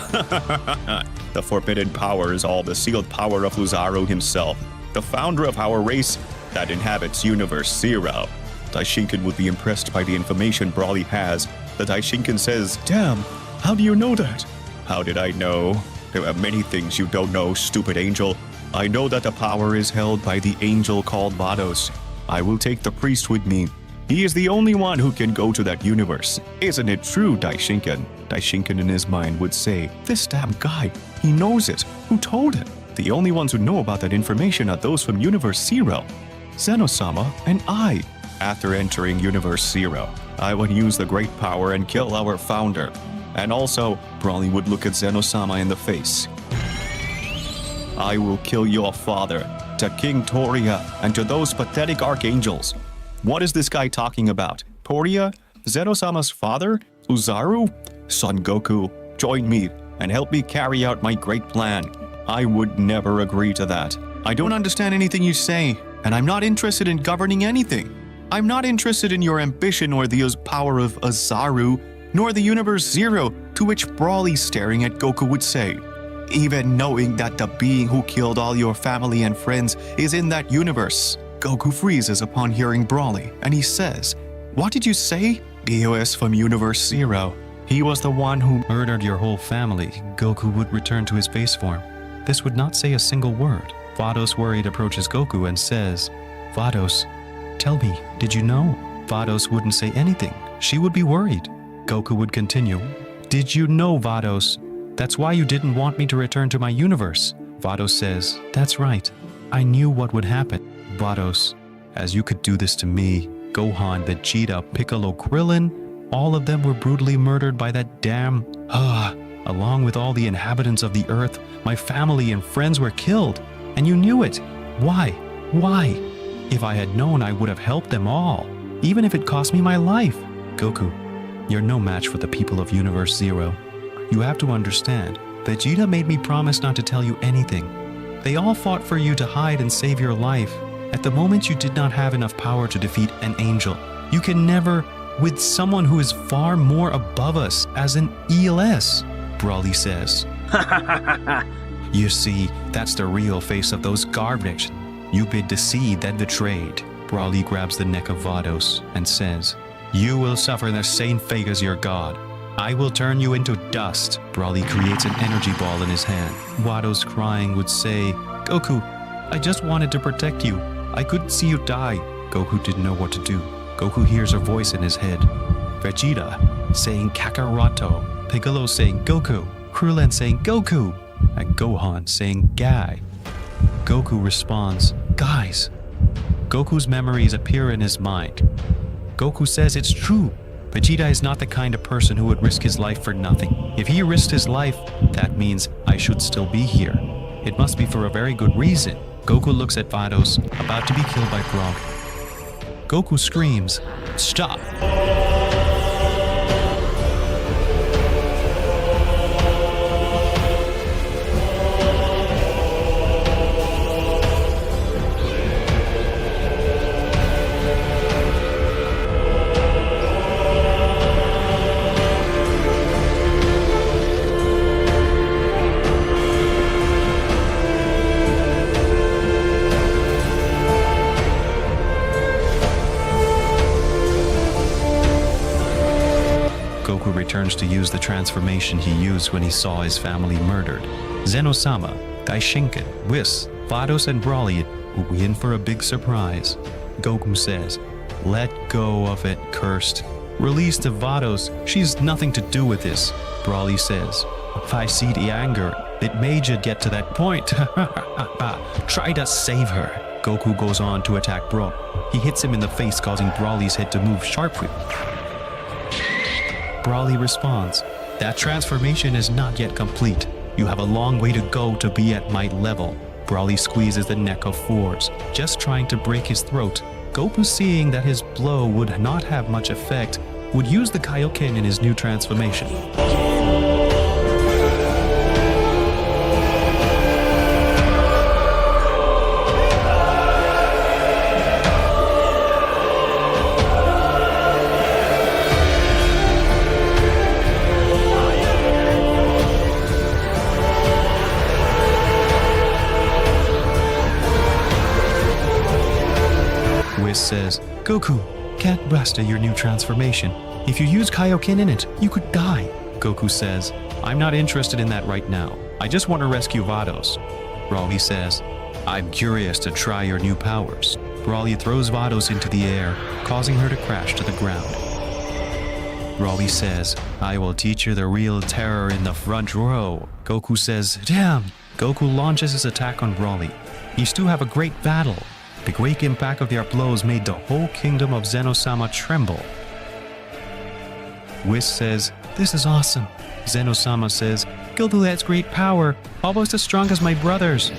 The forbidden power is all the sealed power of Luzaru himself, the founder of our race that inhabits Universe 0. Daishinkan would be impressed by the information Broly has. The Daishinkan says, damn, how do you know that? How did I know? There are many things you don't know, stupid angel. I know that the power is held by the angel called Vados. I will take the priest with me. He is the only one who can go to that universe. Isn't it true, Daishinkan? Daishinkan in his mind would say, this damn guy, he knows it. Who told him? The only ones who know about that information are those from Universe 0. Zeno-sama and I. After entering Universe 0, I would use the great power and kill our founder. And also, Broly would look at Zeno-sama in the face. I will kill your father, to King Toria, and to those pathetic archangels. What is this guy talking about? Toria? Zeno-sama's father? Luzaru? Son Goku, join me and help me carry out my great plan. I would never agree to that. I don't understand anything you say, and I'm not interested in governing anything. I'm not interested in your ambition or the power of Azaru, nor the Universe 0, to which Broly staring at Goku would say. Even knowing that the being who killed all your family and friends is in that universe. Goku freezes upon hearing Broly, and he says, what did you say? He was from Universe 0. He was the one who Murdered your whole family. Goku would return to his base form. This would not say a single word. Vados worried approaches Goku and says, Vados, tell me, did you know? Vados wouldn't say anything. She would be worried. Goku would continue, did you know, Vados? That's why you didn't want me to return to my universe. Vados says, that's right. I knew what would happen. Vados, as you could do this to me, Gohan, Vegeta, Piccolo, Krillin, all of them were brutally murdered by that damn... along with all the inhabitants of the earth, my family and friends were killed. And you knew it. Why? Why? If I had known, I would have helped them all, even if it cost me my life. Goku, you're no match for the people of Universe 0. You have to understand, Vegeta made me promise not to tell you anything. They all fought for you to hide and save your life. At the moment, you did not have enough power to defeat an angel. You can never, with someone who is far more above us as an ELS, Broly says. You see, that's the real face of those garbage. You've been deceived and betrayed. Broly grabs the neck of Vados and says, you will suffer the same fate as your god. I will turn you into dust. Broly creates an energy ball in his hand. Vados, crying, would say, Goku, I just wanted to protect you. I couldn't see you die. Goku didn't know what to do. Goku hears a voice in his head. Vegeta saying Kakaroto. Piccolo saying Goku. Krillin saying Goku. And Gohan saying Gai. Goku responds, guys. Goku's memories appear in his mind. Goku says it's true. Vegeta is not the kind of person who would risk his life for nothing. If he risked his life, that means I should still be here. It must be for a very good reason. Goku looks at Vados, about to be killed by Frog. Goku screams, stop! Goku returns to use the transformation he used when he saw his family murdered. Zeno-sama, Daishinkan, Whis, Vados, and Broly will be in for a big surprise. Goku says, "Let go of it, cursed. Release the Vados. She's nothing to do with this." Broly says, "If I see the anger, it made you get to that point. Try to save her." Goku goes on to attack Broly. He hits him in the face, causing Broly's head to move sharply. Broly responds, "That transformation is not yet complete. You have a long way to go to be at my level." Broly squeezes the neck of Force, just trying to break his throat. Goku, seeing that his blow would not have much effect, would use the Kaioken in his new transformation. Whis says, "Goku, can't master your new transformation. If you use Kaioken in it, you could die." Goku says, "I'm not interested in that right now. I just want to rescue Vados." Broly says, "I'm curious to try your new powers." Broly throws Vados into the air, causing her to crash to the ground. Broly says, "I will teach you the real terror in the front row." Goku says, "Damn!" Goku launches his attack on Broly. These two have a great battle. The great impact of their blows made the whole kingdom of Zeno-sama tremble. Whis says, "This is awesome." Zeno-sama says, "Goku has great power, almost as strong as my brothers."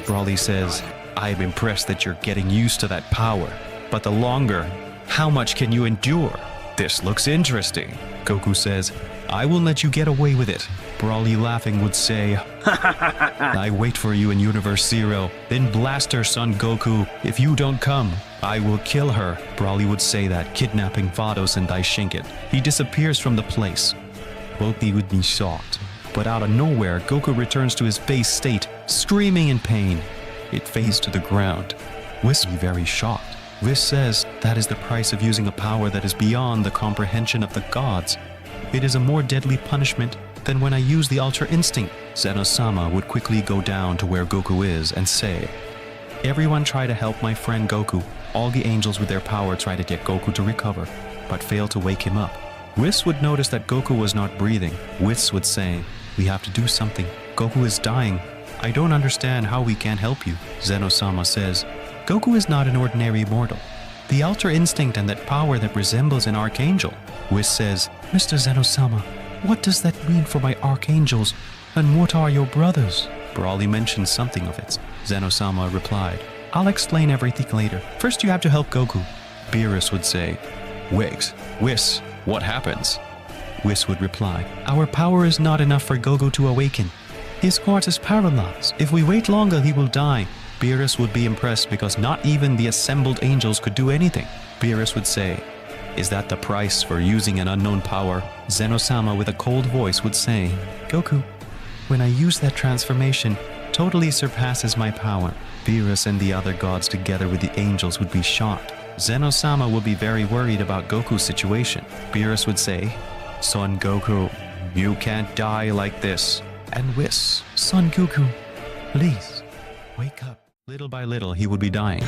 Broly says, "I am impressed that you're getting used to that power, but the longer, how much can you endure? This looks interesting." Goku says, "I will let you get away with it." Broly, laughing, would say, "I wait for you in Universe Zero, then blast her, son Goku. If you don't come, I will kill her." Broly would say that, kidnapping Vados and Daishinken. He disappears from the place. Goku would be shocked, but out of nowhere, Goku returns to his base state, screaming in pain. It fades to the ground. Whis is very shocked. Whis says that is the price of using a power that is beyond the comprehension of the gods. It is a more deadly punishment than when I use the Ultra Instinct. Zeno-sama would quickly go down to where Goku is and say, "Everyone try to help my friend Goku." All the angels with their power try to get Goku to recover, but fail to wake him up. Whis would notice that Goku was not breathing. Whis would say, "We have to do something. Goku is dying. I don't understand how we can help you." Zeno-sama says, "Goku is not an ordinary mortal. The Ultra Instinct and that power that resembles an archangel." Whis says, "Mr. Zeno-sama, what does that mean for my archangels, and what are your brothers?" Broly mentioned something of it. Zeno-sama replied, "I'll explain everything later. First you have to help Goku." Beerus would say, Whis, what happens?" Whis would reply, "Our power is not enough for Goku to awaken. His heart is paralyzed. If we wait longer, he will die." Beerus would be impressed because not even the assembled angels could do anything. Beerus would say, "Is that the price for using an unknown power?" Zeno-sama with a cold voice would say, "Goku, when I use that transformation, totally surpasses my power." Beerus and the other gods together with the angels would be shocked. Zeno-sama would be very worried about Goku's situation. Beerus would say, "Son Goku, you can't die like this." And Whis, "Son Goku, please, wake up." Little by little, he would be dying.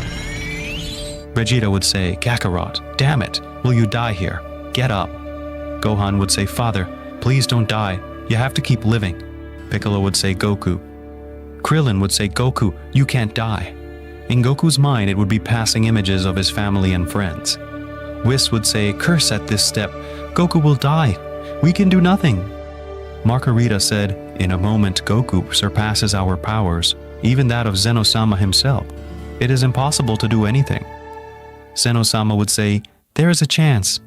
Vegeta would say, "Kakarot, damn it, will you die here? Get up." Gohan would say, "Father, please don't die. You have to keep living." Piccolo would say, "Goku." Krillin would say, "Goku, you can't die." In Goku's mind, it would be passing images of his family and friends. Whis would say, "Curse at this step. Goku will die. We can do nothing." Margarita said, "In a moment, Goku surpasses our powers, even that of Zeno-sama himself. It is impossible to do anything." Zeno-sama would say, "There is a chance.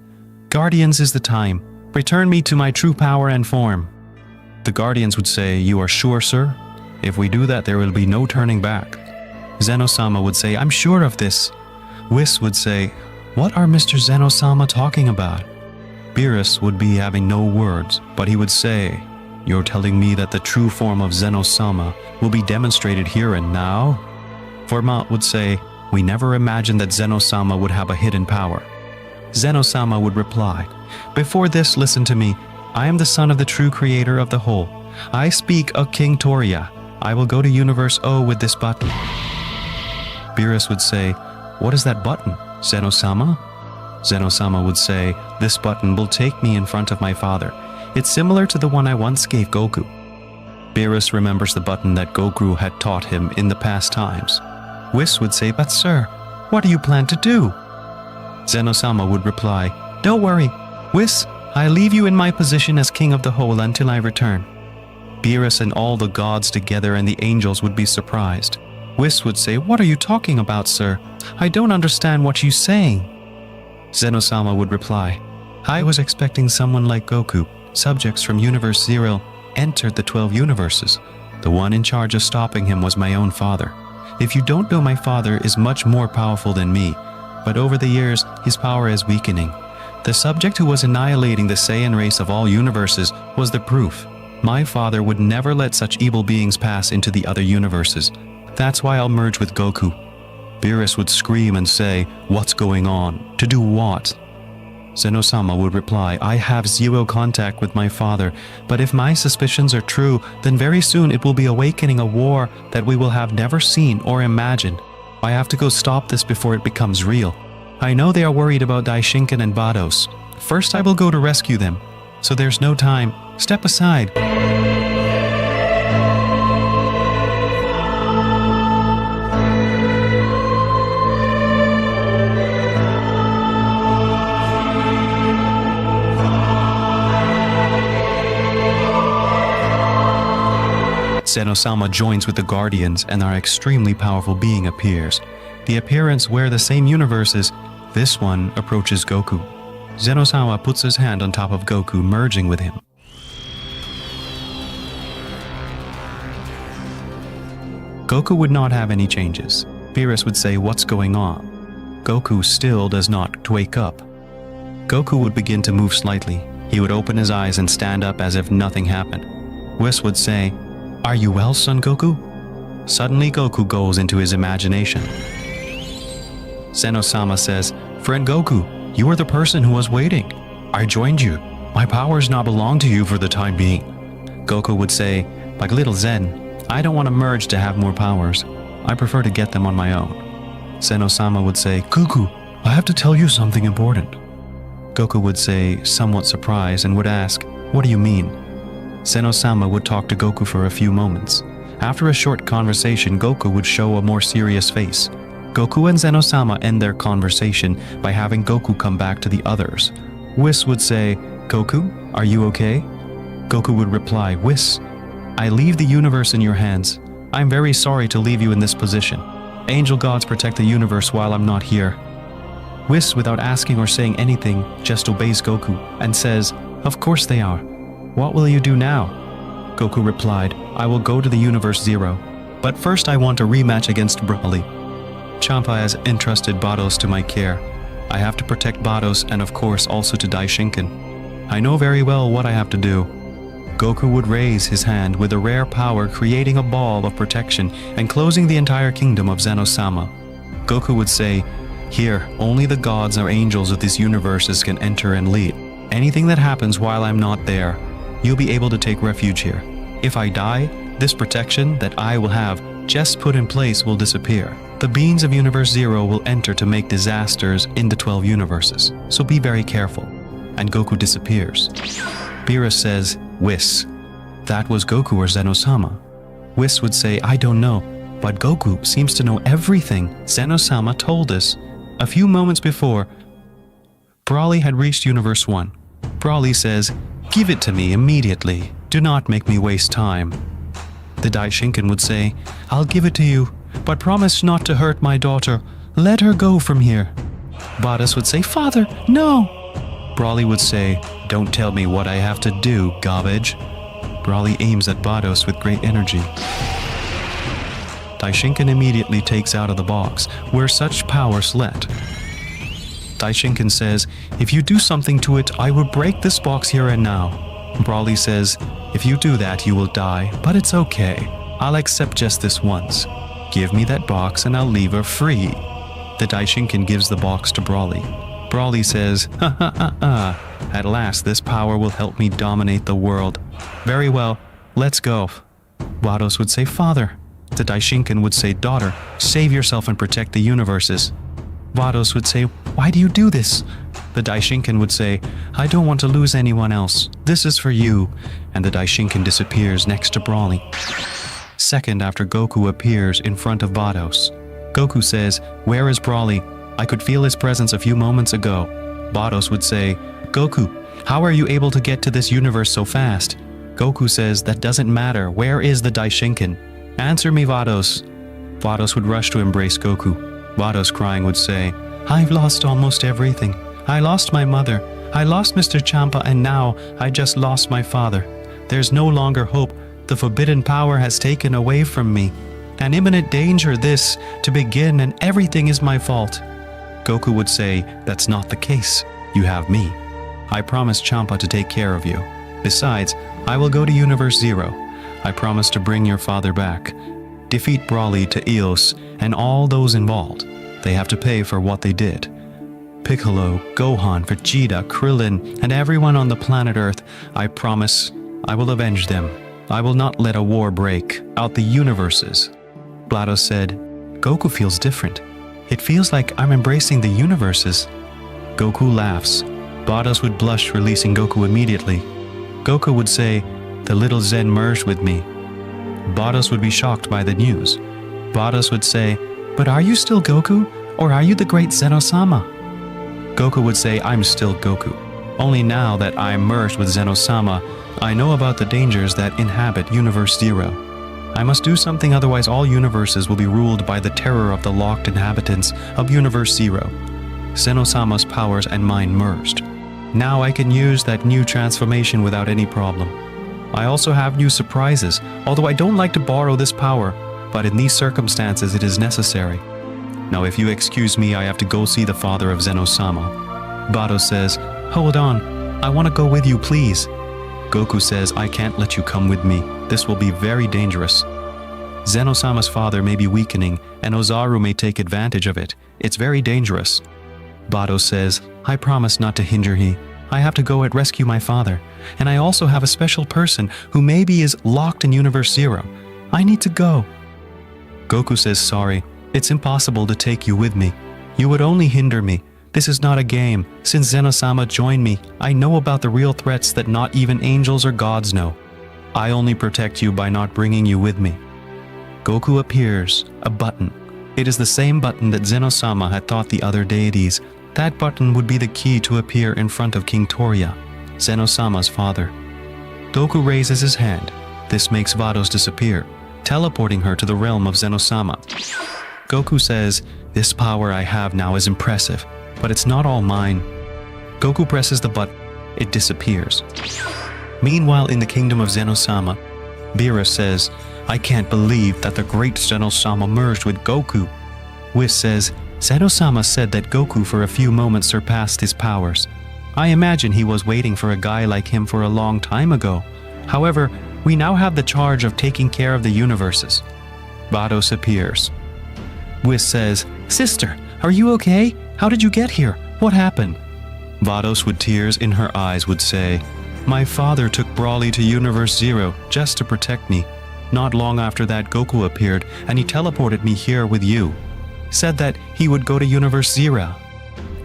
Guardians is the time. Return me to my true power and form." The Guardians would say, "You are sure, sir? If we do that, there will be no turning back." Zeno-sama would say, "I'm sure of this." Whis would say, "What are Mr. Zeno-sama talking about?" Beerus would be having no words, but he would say, "You're telling me that the true form of Zeno-sama will be demonstrated here and now?" Format would say, "We never imagined that Zeno-sama would have a hidden power." Zeno-sama would reply, "Before this, listen to me. I am the son of the true creator of the whole. I speak of King Toria. I will go to Universe O with this button." Beerus would say, "What is that button, Zeno-sama?" Zeno-sama would say, "This button will take me in front of my father. It's similar to the one I once gave Goku." Beerus remembers the button that Goku had taught him in the past times. Whis would say, "But sir, what do you plan to do?" Zeno-sama would reply, "Don't worry, Whis, I leave you in my position as king of the whole until I return." Beerus and all the gods together and the angels would be surprised. Whis would say, "What are you talking about, sir? I don't understand what you're saying." Zeno-sama would reply, "I was expecting someone like Goku. Subjects from Universe Zero entered the 12 universes. The one in charge of stopping him was my own father. If you don't know, my father is much more powerful than me, but over the years, his power is weakening. The subject who was annihilating the Saiyan race of all universes was the proof. My father would never let such evil beings pass into the other universes. That's why I'll merge with Goku." Beerus would scream and say, "What's going on? To do what?" Zeno-sama would reply, "I have zero contact with my father, but if my suspicions are true, then very soon it will be awakening a war that we will have never seen or imagined. I have to go stop this before it becomes real. I know they are worried about Daishinkan and Vados. First I will go to rescue them. So there's no time. Step aside." Zeno-sama joins with the Guardians and our extremely powerful being appears. The appearance were the same universes. This one approaches Goku. Zeno-sama puts his hand on top of Goku, merging with him. Goku would not have any changes. Beerus would say, "What's going on?" Goku still does not wake up. Goku would begin to move slightly. He would open his eyes and stand up as if nothing happened. Whis would say, "Are you well, Son Goku?" Suddenly Goku goes into his imagination. Zeno-sama says, "Friend Goku, you are the person who was waiting. I joined you. My powers now belong to you for the time being." Goku would say, "Like little Zen, I don't want to merge to have more powers. I prefer to get them on my own." Zeno-sama would say, "Goku, I have to tell you something important." Goku would say, somewhat surprised, and would ask, "What do you mean?" Zeno-sama would talk to Goku for a few moments. After a short conversation, Goku would show a more serious face. Goku and Zeno-sama end their conversation by having Goku come back to the others. Whis would say, "Goku, are you okay?" Goku would reply, "Whis, I leave the universe in your hands. I'm very sorry to leave you in this position. Angel gods protect the universe while I'm not here." Whis, without asking or saying anything, just obeys Goku and says, "Of course they are. What will you do now?" Goku replied, "I will go to the Universe Zero. But first I want a rematch against Broly. Champa has entrusted Vados to my care. I have to protect Vados and of course also to Daishinkan. I know very well what I have to do." Goku would raise his hand with a rare power, creating a ball of protection and closing the entire kingdom of Zeno-sama. Goku would say, "Here, only the gods or angels of these universes can enter and lead. Anything that happens while I'm not there, you'll be able to take refuge here. If I die, this protection that I will have just put in place will disappear. The beings of Universe Zero will enter to make disasters in the 12 universes, so be very careful." And Goku disappears. Beerus says, "Whis, that was Goku or Zeno-sama?" Whis would say, "I don't know, but Goku seems to know everything Zeno-sama told us." A few moments before, Broly had reached Universe 1. Broly says, "Give it to me immediately. Do not make me waste time." The Daishinkan would say, "I'll give it to you, but promise not to hurt my daughter. Let her go from here." Vados would say, "Father, no!" Broly would say, "Don't tell me what I have to do, garbage." Broly aims at Vados with great energy. Daishinkan immediately takes out of the box where such power slept. Daishinkan says, "If you do something to it, I will break this box here and now." Broly says, "If you do that, you will die, but it's okay. I'll accept just this once. Give me that box and I'll leave her free." The Daishinkan gives the box to Broly. Broly says, "Ha ha ha ha. At last this power will help me dominate the world. Very well, let's go." Vados would say, "Father, The Daishinkan would say, "Daughter, save yourself and protect the universes." Vados would say, "Why do you do this?" The Daishinkan would say, "I don't want to lose anyone else. This is for you." And the Daishinkan disappears next to Broly. Second after Goku appears in front of Vados. Goku says, "Where is Broly? I could feel his presence a few moments ago." Vados would say, "Goku, how are you able to get to this universe so fast?" Goku says, "That doesn't matter. Where is the Daishinkan? Answer me, Vados." Vados would rush to embrace Goku. Vados, crying, would say, "I've lost almost everything. I lost my mother. I lost Mr. Champa, and now I just lost my father. There's no longer hope. The forbidden power has taken away from me. An imminent danger this, to begin, and everything is my fault." Goku would say, "That's not the case. You have me. I promised Champa to take care of you. Besides, I will go to Universe Zero. I promise to bring your father back. Defeat Broly to Eos and all those involved. They have to pay for what they did. Piccolo, Gohan, Vegeta, Krillin, and everyone on the planet Earth, I promise I will avenge them. I will not let a war break out the universes." Vados said, "Goku feels different. It feels like I'm embracing the universes." Goku laughs. Vados would blush, releasing Goku immediately. Goku would say, "The little Zen merged with me." Vados would be shocked by the news. Vados would say, "But are you still Goku? Or are you the great Zeno-sama?" Goku would say, "I'm still Goku. Only now that I'm merged with Zeno-sama, I know about the dangers that inhabit Universe Zero. I must do something, otherwise all universes will be ruled by the terror of the locked inhabitants of Universe Zero." Zeno-sama's powers and mine merged. Now I can use that new transformation without any problem. I also have new surprises, although I don't like to borrow this power, but in these circumstances it is necessary. Now if you excuse me, I have to go see the father of Zeno-sama. Vados says, "Hold on, I want to go with you, please." Goku says, "I can't let you come with me. This will be very dangerous. Zeno-sama's father may be weakening, and Ozaru may take advantage of it. It's very dangerous." Vados says, "I promise not to hinder he. I have to go and rescue my father, and I also have a special person who maybe is locked in Universe Zero. I need to go." Goku says, "Sorry, it's impossible to take you with me. You would only hinder me. This is not a game. Since Zeno-sama joined me, I know about the real threats that not even angels or gods know. I only protect you by not bringing you with me." Goku appears, a button. It is the same button that Zeno-sama had taught the other deities. That button would be the key to appear in front of King Toria, Zeno-sama's father. Goku raises his hand. This makes Vados disappear, teleporting her to the realm of Zeno-sama. Goku says, "This power I have now is impressive, but it's not all mine." Goku presses the button. It disappears. Meanwhile, in the kingdom of Zeno-sama, Beerus says, "I can't believe that the great Zeno-sama merged with Goku." Whis says, "Zeno-sama said that Goku for a few moments surpassed his powers. I imagine he was waiting for a guy like him for a long time ago. However, we now have the charge of taking care of the universes." Vados appears. Whis says, "Sister, are you okay? How did you get here? What happened?" Vados, with tears in her eyes, would say, "My father took Broly to Universe Zero just to protect me. Not long after that, Goku appeared, and he teleported me here with you. Said that he would go to Universe Zero."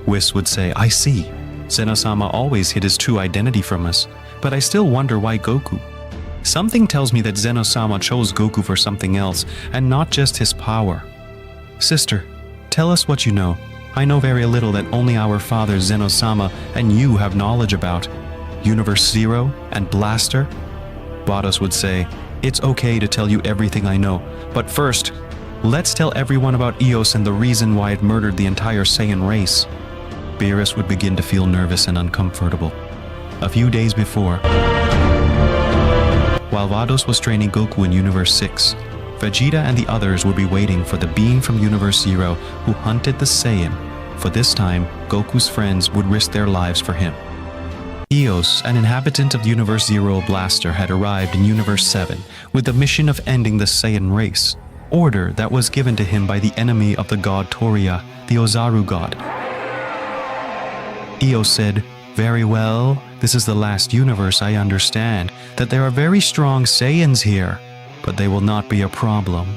Whis would say, "I see. Zeno-sama always hid his true identity from us, but I still wonder why Goku. Something tells me that Zeno-sama chose Goku for something else, and not just his power. Sister, tell us what you know. I know very little that only our father Zeno-sama and you have knowledge about. Universe Zero and Blaster?" Vados would say, "It's okay to tell you everything I know, but first, let's tell everyone about Eos and the reason why it murdered the entire Saiyan race." Beerus would begin to feel nervous and uncomfortable. A few days before, while Vados was training Goku in Universe 6, Vegeta and the others would be waiting for the being from Universe Zero who hunted the Saiyan. For this time, Goku's friends would risk their lives for him. Eos, an inhabitant of Universe Zero Blaster, had arrived in Universe 7 with the mission of ending the Saiyan race, order that was given to him by the enemy of the god Toria, the Ozaru god. Eos said, "Very well, this is the last universe. I understand that there are very strong Saiyans here, but they will not be a problem.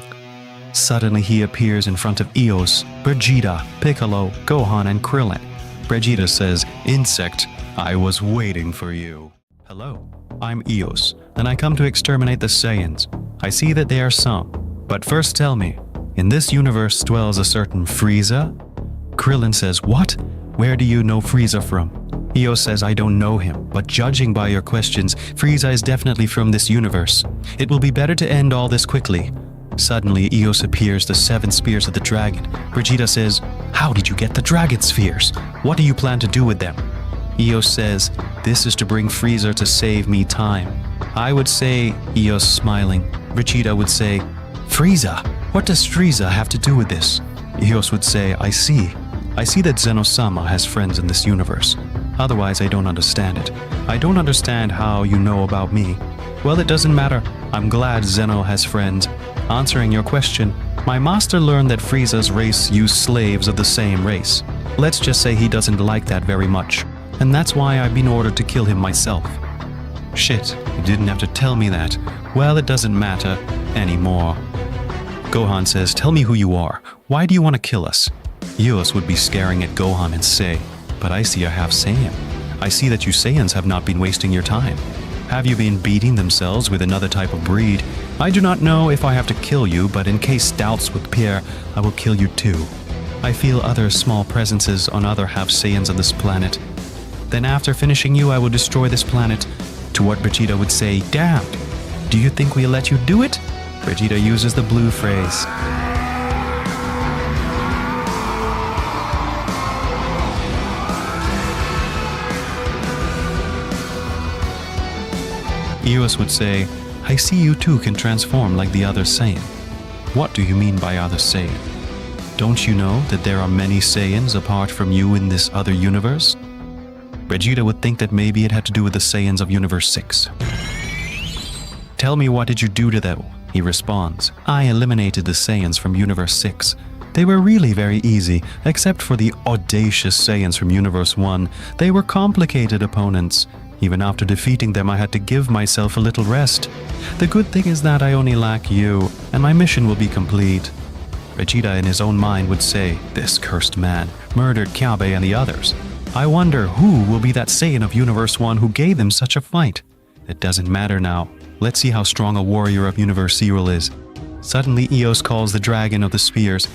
Suddenly he appears in front of Eos, Vegeta, Piccolo, Gohan, and Krillin. Vegeta says, "Insect, I was waiting for you." Hello, I'm Eos, and I come to exterminate the Saiyans. I see that they are some. But first tell me, in this universe dwells a certain Frieza? Krillin says, "What? Where do you know Frieza from?" Eos says, "I don't know him, but judging by your questions, Frieza is definitely from this universe. It will be better to end all this quickly." Suddenly, Eos appears the 7 spears of the dragon. Vegeta says, "How did you get the dragon spheres? What do you plan to do with them?" Eos says, "This is to bring Frieza to save me time." I would say, Eos smiling. Vegeta would say, "Frieza? What does Frieza have to do with this?" Eos would say, I see that Zeno-sama has friends in this universe. Otherwise, I don't understand it. I don't understand how you know about me. Well, it doesn't matter. I'm glad Zeno has friends. Answering your question, my master learned that Frieza's race used slaves of the same race. Let's just say he doesn't like that very much. And that's why I've been ordered to kill him myself. Shit, you didn't have to tell me that. Well, it doesn't matter anymore. Gohan says, "Tell me who you are. Why do you want to kill us?" Eos would be staring at Gohan and say, "But I see a half Saiyan. I see that you Saiyans have not been wasting your time. Have you been beating themselves with another type of breed? I do not know if I have to kill you, but in case doubts would appear, I will kill you too. I feel other small presences on other half Saiyans of this planet. Then after finishing you, I will destroy this planet." To what Vegeta would say, "Damned. Do you think we'll let you do it?" Vegeta uses the blue phrase. Eos would say, "I see you too can transform like the other Saiyan." What do you mean by other Saiyan? Don't you know that there are many Saiyans apart from you in this other universe? Vegeta would think that maybe it had to do with the Saiyans of Universe 6. "Tell me, what did you do to them?" He responds, "I eliminated the Saiyans from Universe 6. They were really very easy, except for the audacious Saiyans from Universe 1. They were complicated opponents. Even after defeating them, I had to give myself a little rest. The good thing is that I only lack you, and my mission will be complete." Vegeta in his own mind would say, "This cursed man murdered Kyabe and the others. I wonder who will be that Saiyan of Universe 1 who gave them such a fight. It doesn't matter now. Let's see how strong a warrior of Universe 0 is." Suddenly, Eos calls the dragon of the spears.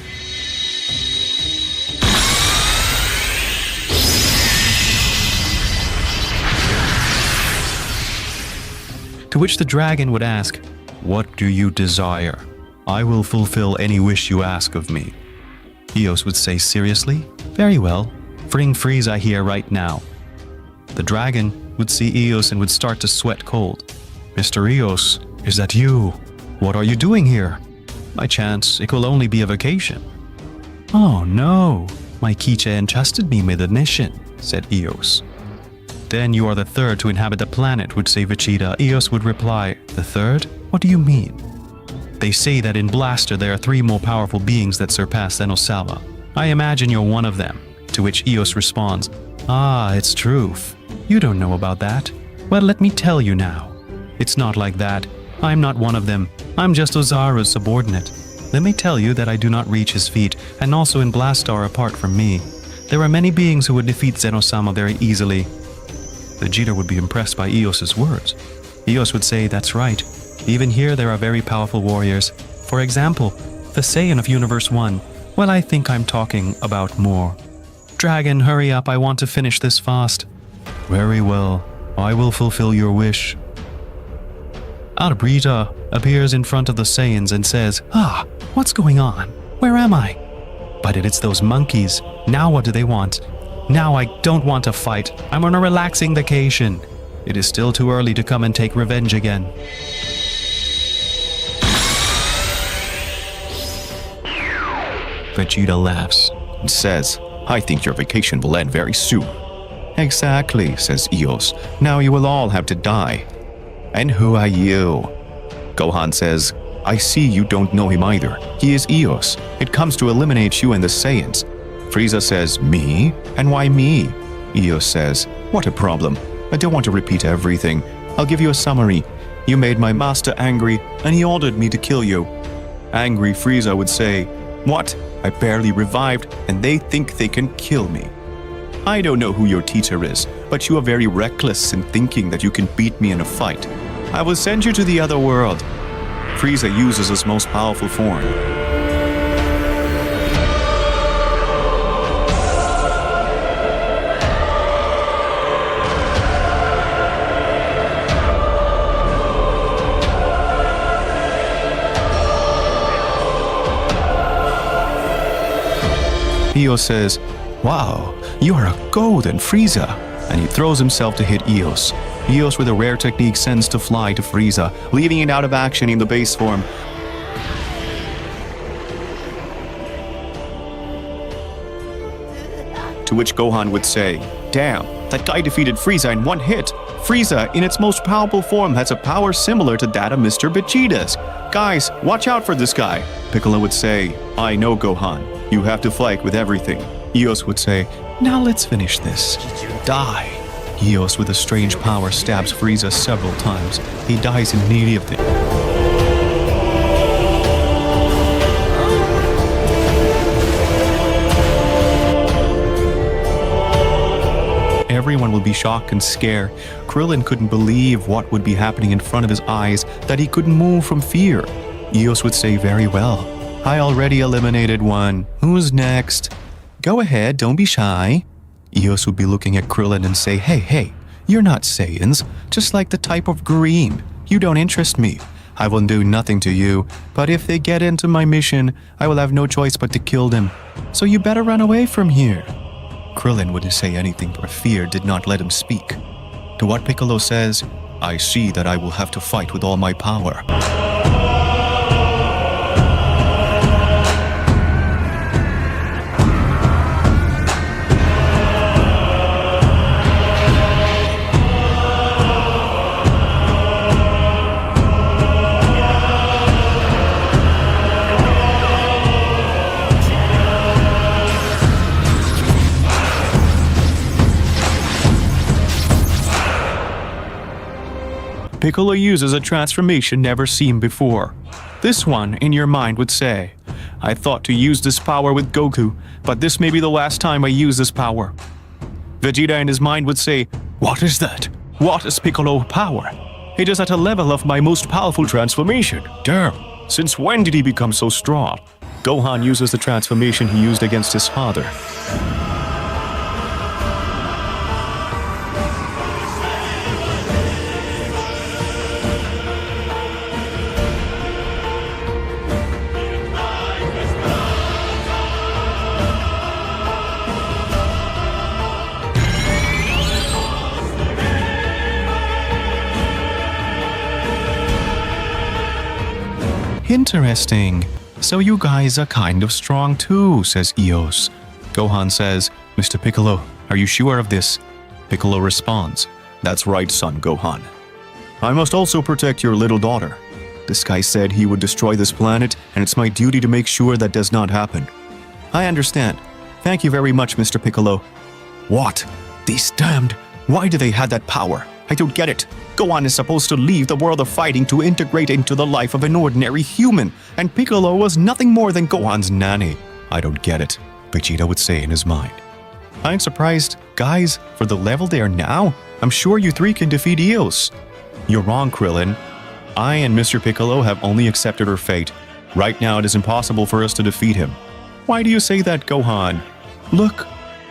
To which the dragon would ask, "What do you desire? I will fulfill any wish you ask of me." Eos would say seriously, "Very well. Bring Frieza here right now." The dragon would see Eos and would start to sweat cold. "Mr. Eos, is that you? What are you doing here?" "By chance, it will only be a vacation." "Oh no, my Kiche entrusted me with a mission," said Eos. "Then you are the third to inhabit the planet," would say Vegeta. Eos would reply, "The third? What do you mean?" "They say that in Blaster there are 3 more powerful beings that surpass Zeno-sama. I imagine you're one of them." To which Eos responds, "Ah, it's true. You don't know about that. Well, let me tell you now. It's not like that. I'm not one of them. I'm just Ozaru's subordinate. Let me tell you that I do not reach his feet, and also in Blastar apart from me. There are many beings who would defeat Zeno-sama very easily." Vegeta would be impressed by Eos's words. Eos would say, "That's right. Even here there are very powerful warriors. For example, the Saiyan of Universe 1. Well, I think I'm talking about more. Dragon, hurry up, I want to finish this fast." "Very well, I will fulfill your wish." Albrita appears in front of the Saiyans and says, "What's going on? Where am I?" "But it's those monkeys. Now what do they want?" "Now I don't want to fight. I'm on a relaxing vacation. It is still too early to come and take revenge again." Vegeta laughs and says, "I think your vacation will end very soon." "Exactly," says Eos. "Now you will all have to die." "And who are you?" Gohan says, "I see you don't know him either. He is Eos. It comes to eliminate you and the Saiyans." Frieza says, "Me? And why me?" Eos says, "What a problem. I don't want to repeat everything. I'll give you a summary. You made my master angry, and he ordered me to kill you. Angry Frieza would say, "What? I barely revived and they think they can kill me. I don't know who your teacher is, but you are very reckless in thinking that you can beat me in a fight. I will send you to the other world." Frieza uses his most powerful form. Eos says, "Wow, you are a golden Frieza," and he throws himself to hit Eos. Eos, with a rare technique, sends to fly to Frieza, leaving it out of action in the base form. To which Gohan would say, "Damn, that guy defeated Frieza in one hit. Frieza, in its most powerful form, has a power similar to that of Mr. Vegeta's. Guys, watch out for this guy." Piccolo would say, "I know, Gohan. You have to fight with everything." Eos would say, "Now let's finish this. Die." Eos, with a strange power, stabs Frieza several times. He dies immediately. Everyone will be shocked and scared. Krillin couldn't believe what would be happening in front of his eyes, that he couldn't move from fear. Eos would say, "Very well. I already eliminated one. Who's next? Go ahead, don't be shy." Eos would be looking at Krillin and say, Hey, you're not Saiyans, just like the type of green. You don't interest me. I will do nothing to you, but if they get into my mission, I will have no choice but to kill them. So you better run away from here." Krillin wouldn't say anything, for fear did not let him speak. To what Piccolo says, "I see that I will have to fight with all my power." Piccolo uses a transformation never seen before. This one, in your mind, would say, "I thought to use this power with Goku, but this may be the last time I use this power." Vegeta in his mind would say, "What is that? What is Piccolo power? It is at a level of my most powerful transformation. Damn, since when did he become so strong?" Gohan uses the transformation he used against his father. "Interesting. So you guys are kind of strong too," says Eos. Gohan says, "Mr. Piccolo, are you sure of this?" Piccolo responds, "That's right, son Gohan. I must also protect your little daughter. This guy said he would destroy this planet, and it's my duty to make sure that does not happen." "I understand. Thank you very much, Mr. Piccolo." "What? These damned... Why do they have that power? I don't get it. Gohan is supposed to leave the world of fighting to integrate into the life of an ordinary human, and Piccolo was nothing more than Gohan's nanny. I don't get it," Vegeta would say in his mind. "I'm surprised, guys, for the level they are now. I'm sure you three can defeat Eos." "You're wrong, Krillin. I and Mr. Piccolo have only accepted our fate. Right now it is impossible for us to defeat him." "Why do you say that, Gohan?" "Look,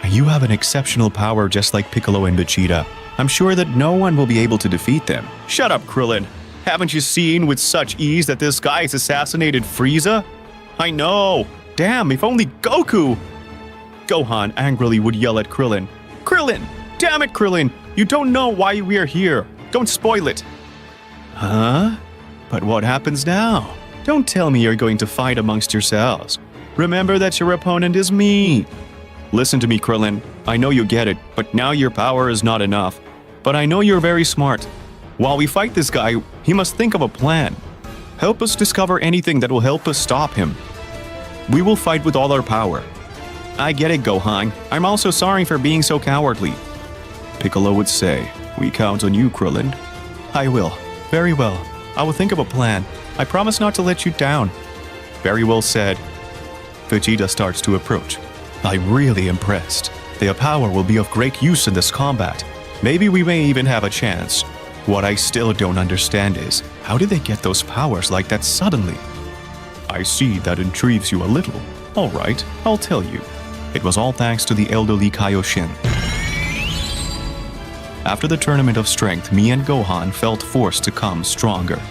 you have an exceptional power just like Piccolo and Vegeta. I'm sure that no one will be able to defeat them." "Shut up, Krillin. Haven't you seen with such ease that this guy has assassinated Frieza?" "I know. Damn, if only Goku..." Gohan angrily would yell at Krillin. "Krillin! Damn it, Krillin! You don't know why we are here. Don't spoil it." "Huh? But what happens now? Don't tell me you're going to fight amongst yourselves. Remember that your opponent is me." "Listen to me, Krillin. I know you get it, but now your power is not enough. But I know you're very smart. While we fight this guy, he must think of a plan. Help us discover anything that will help us stop him. We will fight with all our power." "I get it, Gohan. I'm also sorry for being so cowardly." Piccolo would say, "We count on you, Krillin." "I will. Very well. I will think of a plan. I promise not to let you down." Very well said. Vegeta starts to approach. I'm really impressed. Their power will be of great use in this combat. Maybe we may even have a chance. What I still don't understand is, how did they get those powers like that suddenly? I see that intrigues you a little. All right, I'll tell you. It was all thanks to the elderly Kaioshin. After the Tournament of Strength, me and Gohan felt forced to come stronger.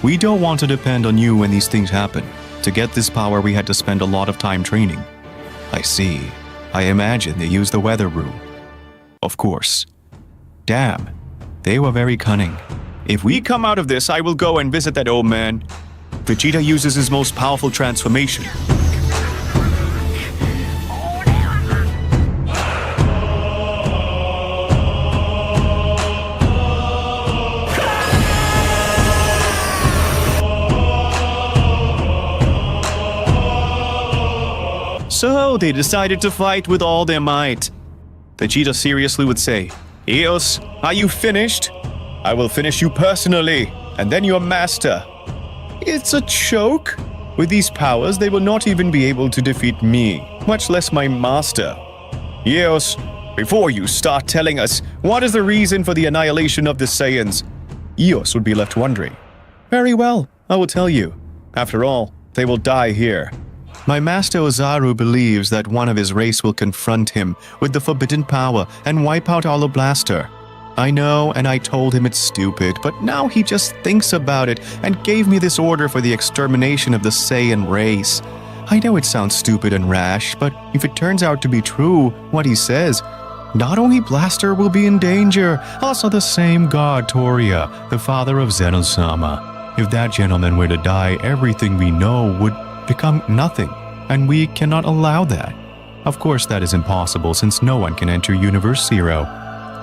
We don't want to depend on you when these things happen. To get this power, we had to spend a lot of time training. I see. I imagine they used the weather room. Of course. Damn. They were very cunning. If we come out of this, I will go and visit that old man. Vegeta uses his most powerful transformation. So they decided to fight with all their might. Vegeta seriously would say, Eos, are you finished? I will finish you personally, and then your master. It's a joke. With these powers, they will not even be able to defeat me, much less my master. Eos, before you start telling us, what is the reason for the annihilation of the Saiyans? Eos would be left wondering. Very well, I will tell you. After all, they will die here. My master Ozaru believes that one of his race will confront him with the forbidden power and wipe out Hollow Blaster. I know, and I told him it's stupid, but now he just thinks about it and gave me this order for the extermination of the Saiyan race. I know it sounds stupid and rash, but if it turns out to be true, what he says, not only Blaster will be in danger, also the same god Toria, the father of Zeno-sama. If that gentleman were to die, everything we know would become nothing, and we cannot allow that. Of course, that is impossible since no one can enter Universe Zero.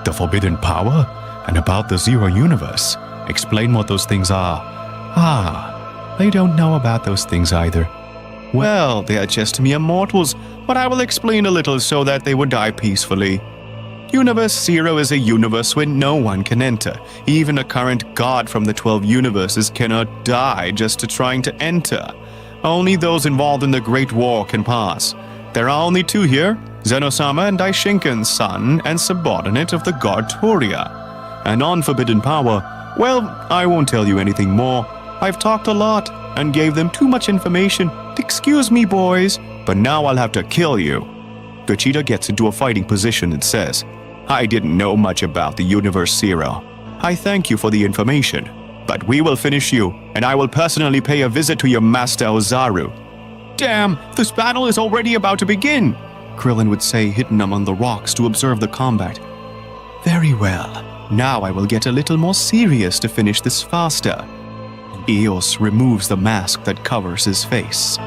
The forbidden power? And about the Zero Universe? Explain what those things are. They don't know about those things either. Well, they are just mere mortals, but I will explain a little so that they would die peacefully. Universe Zero is a universe where no one can enter. Even a current god from the 12 universes cannot die just to trying to enter. Only those involved in the Great War can pass. There are only two here, Zeno-sama and Daishinkan's son and subordinate of the god Toria. And on forbidden power, well, I won't tell you anything more. I've talked a lot and gave them too much information. Excuse me, boys, but now I'll have to kill you. Vegeta gets into a fighting position and says, I didn't know much about the Universe Zero. I thank you for the information. But we will finish you, and I will personally pay a visit to your master Ozaru. Damn, this battle is already about to begin, Krillin would say, hidden among the rocks to observe the combat. Very well, now I will get a little more serious to finish this faster. Eos removes the mask that covers his face.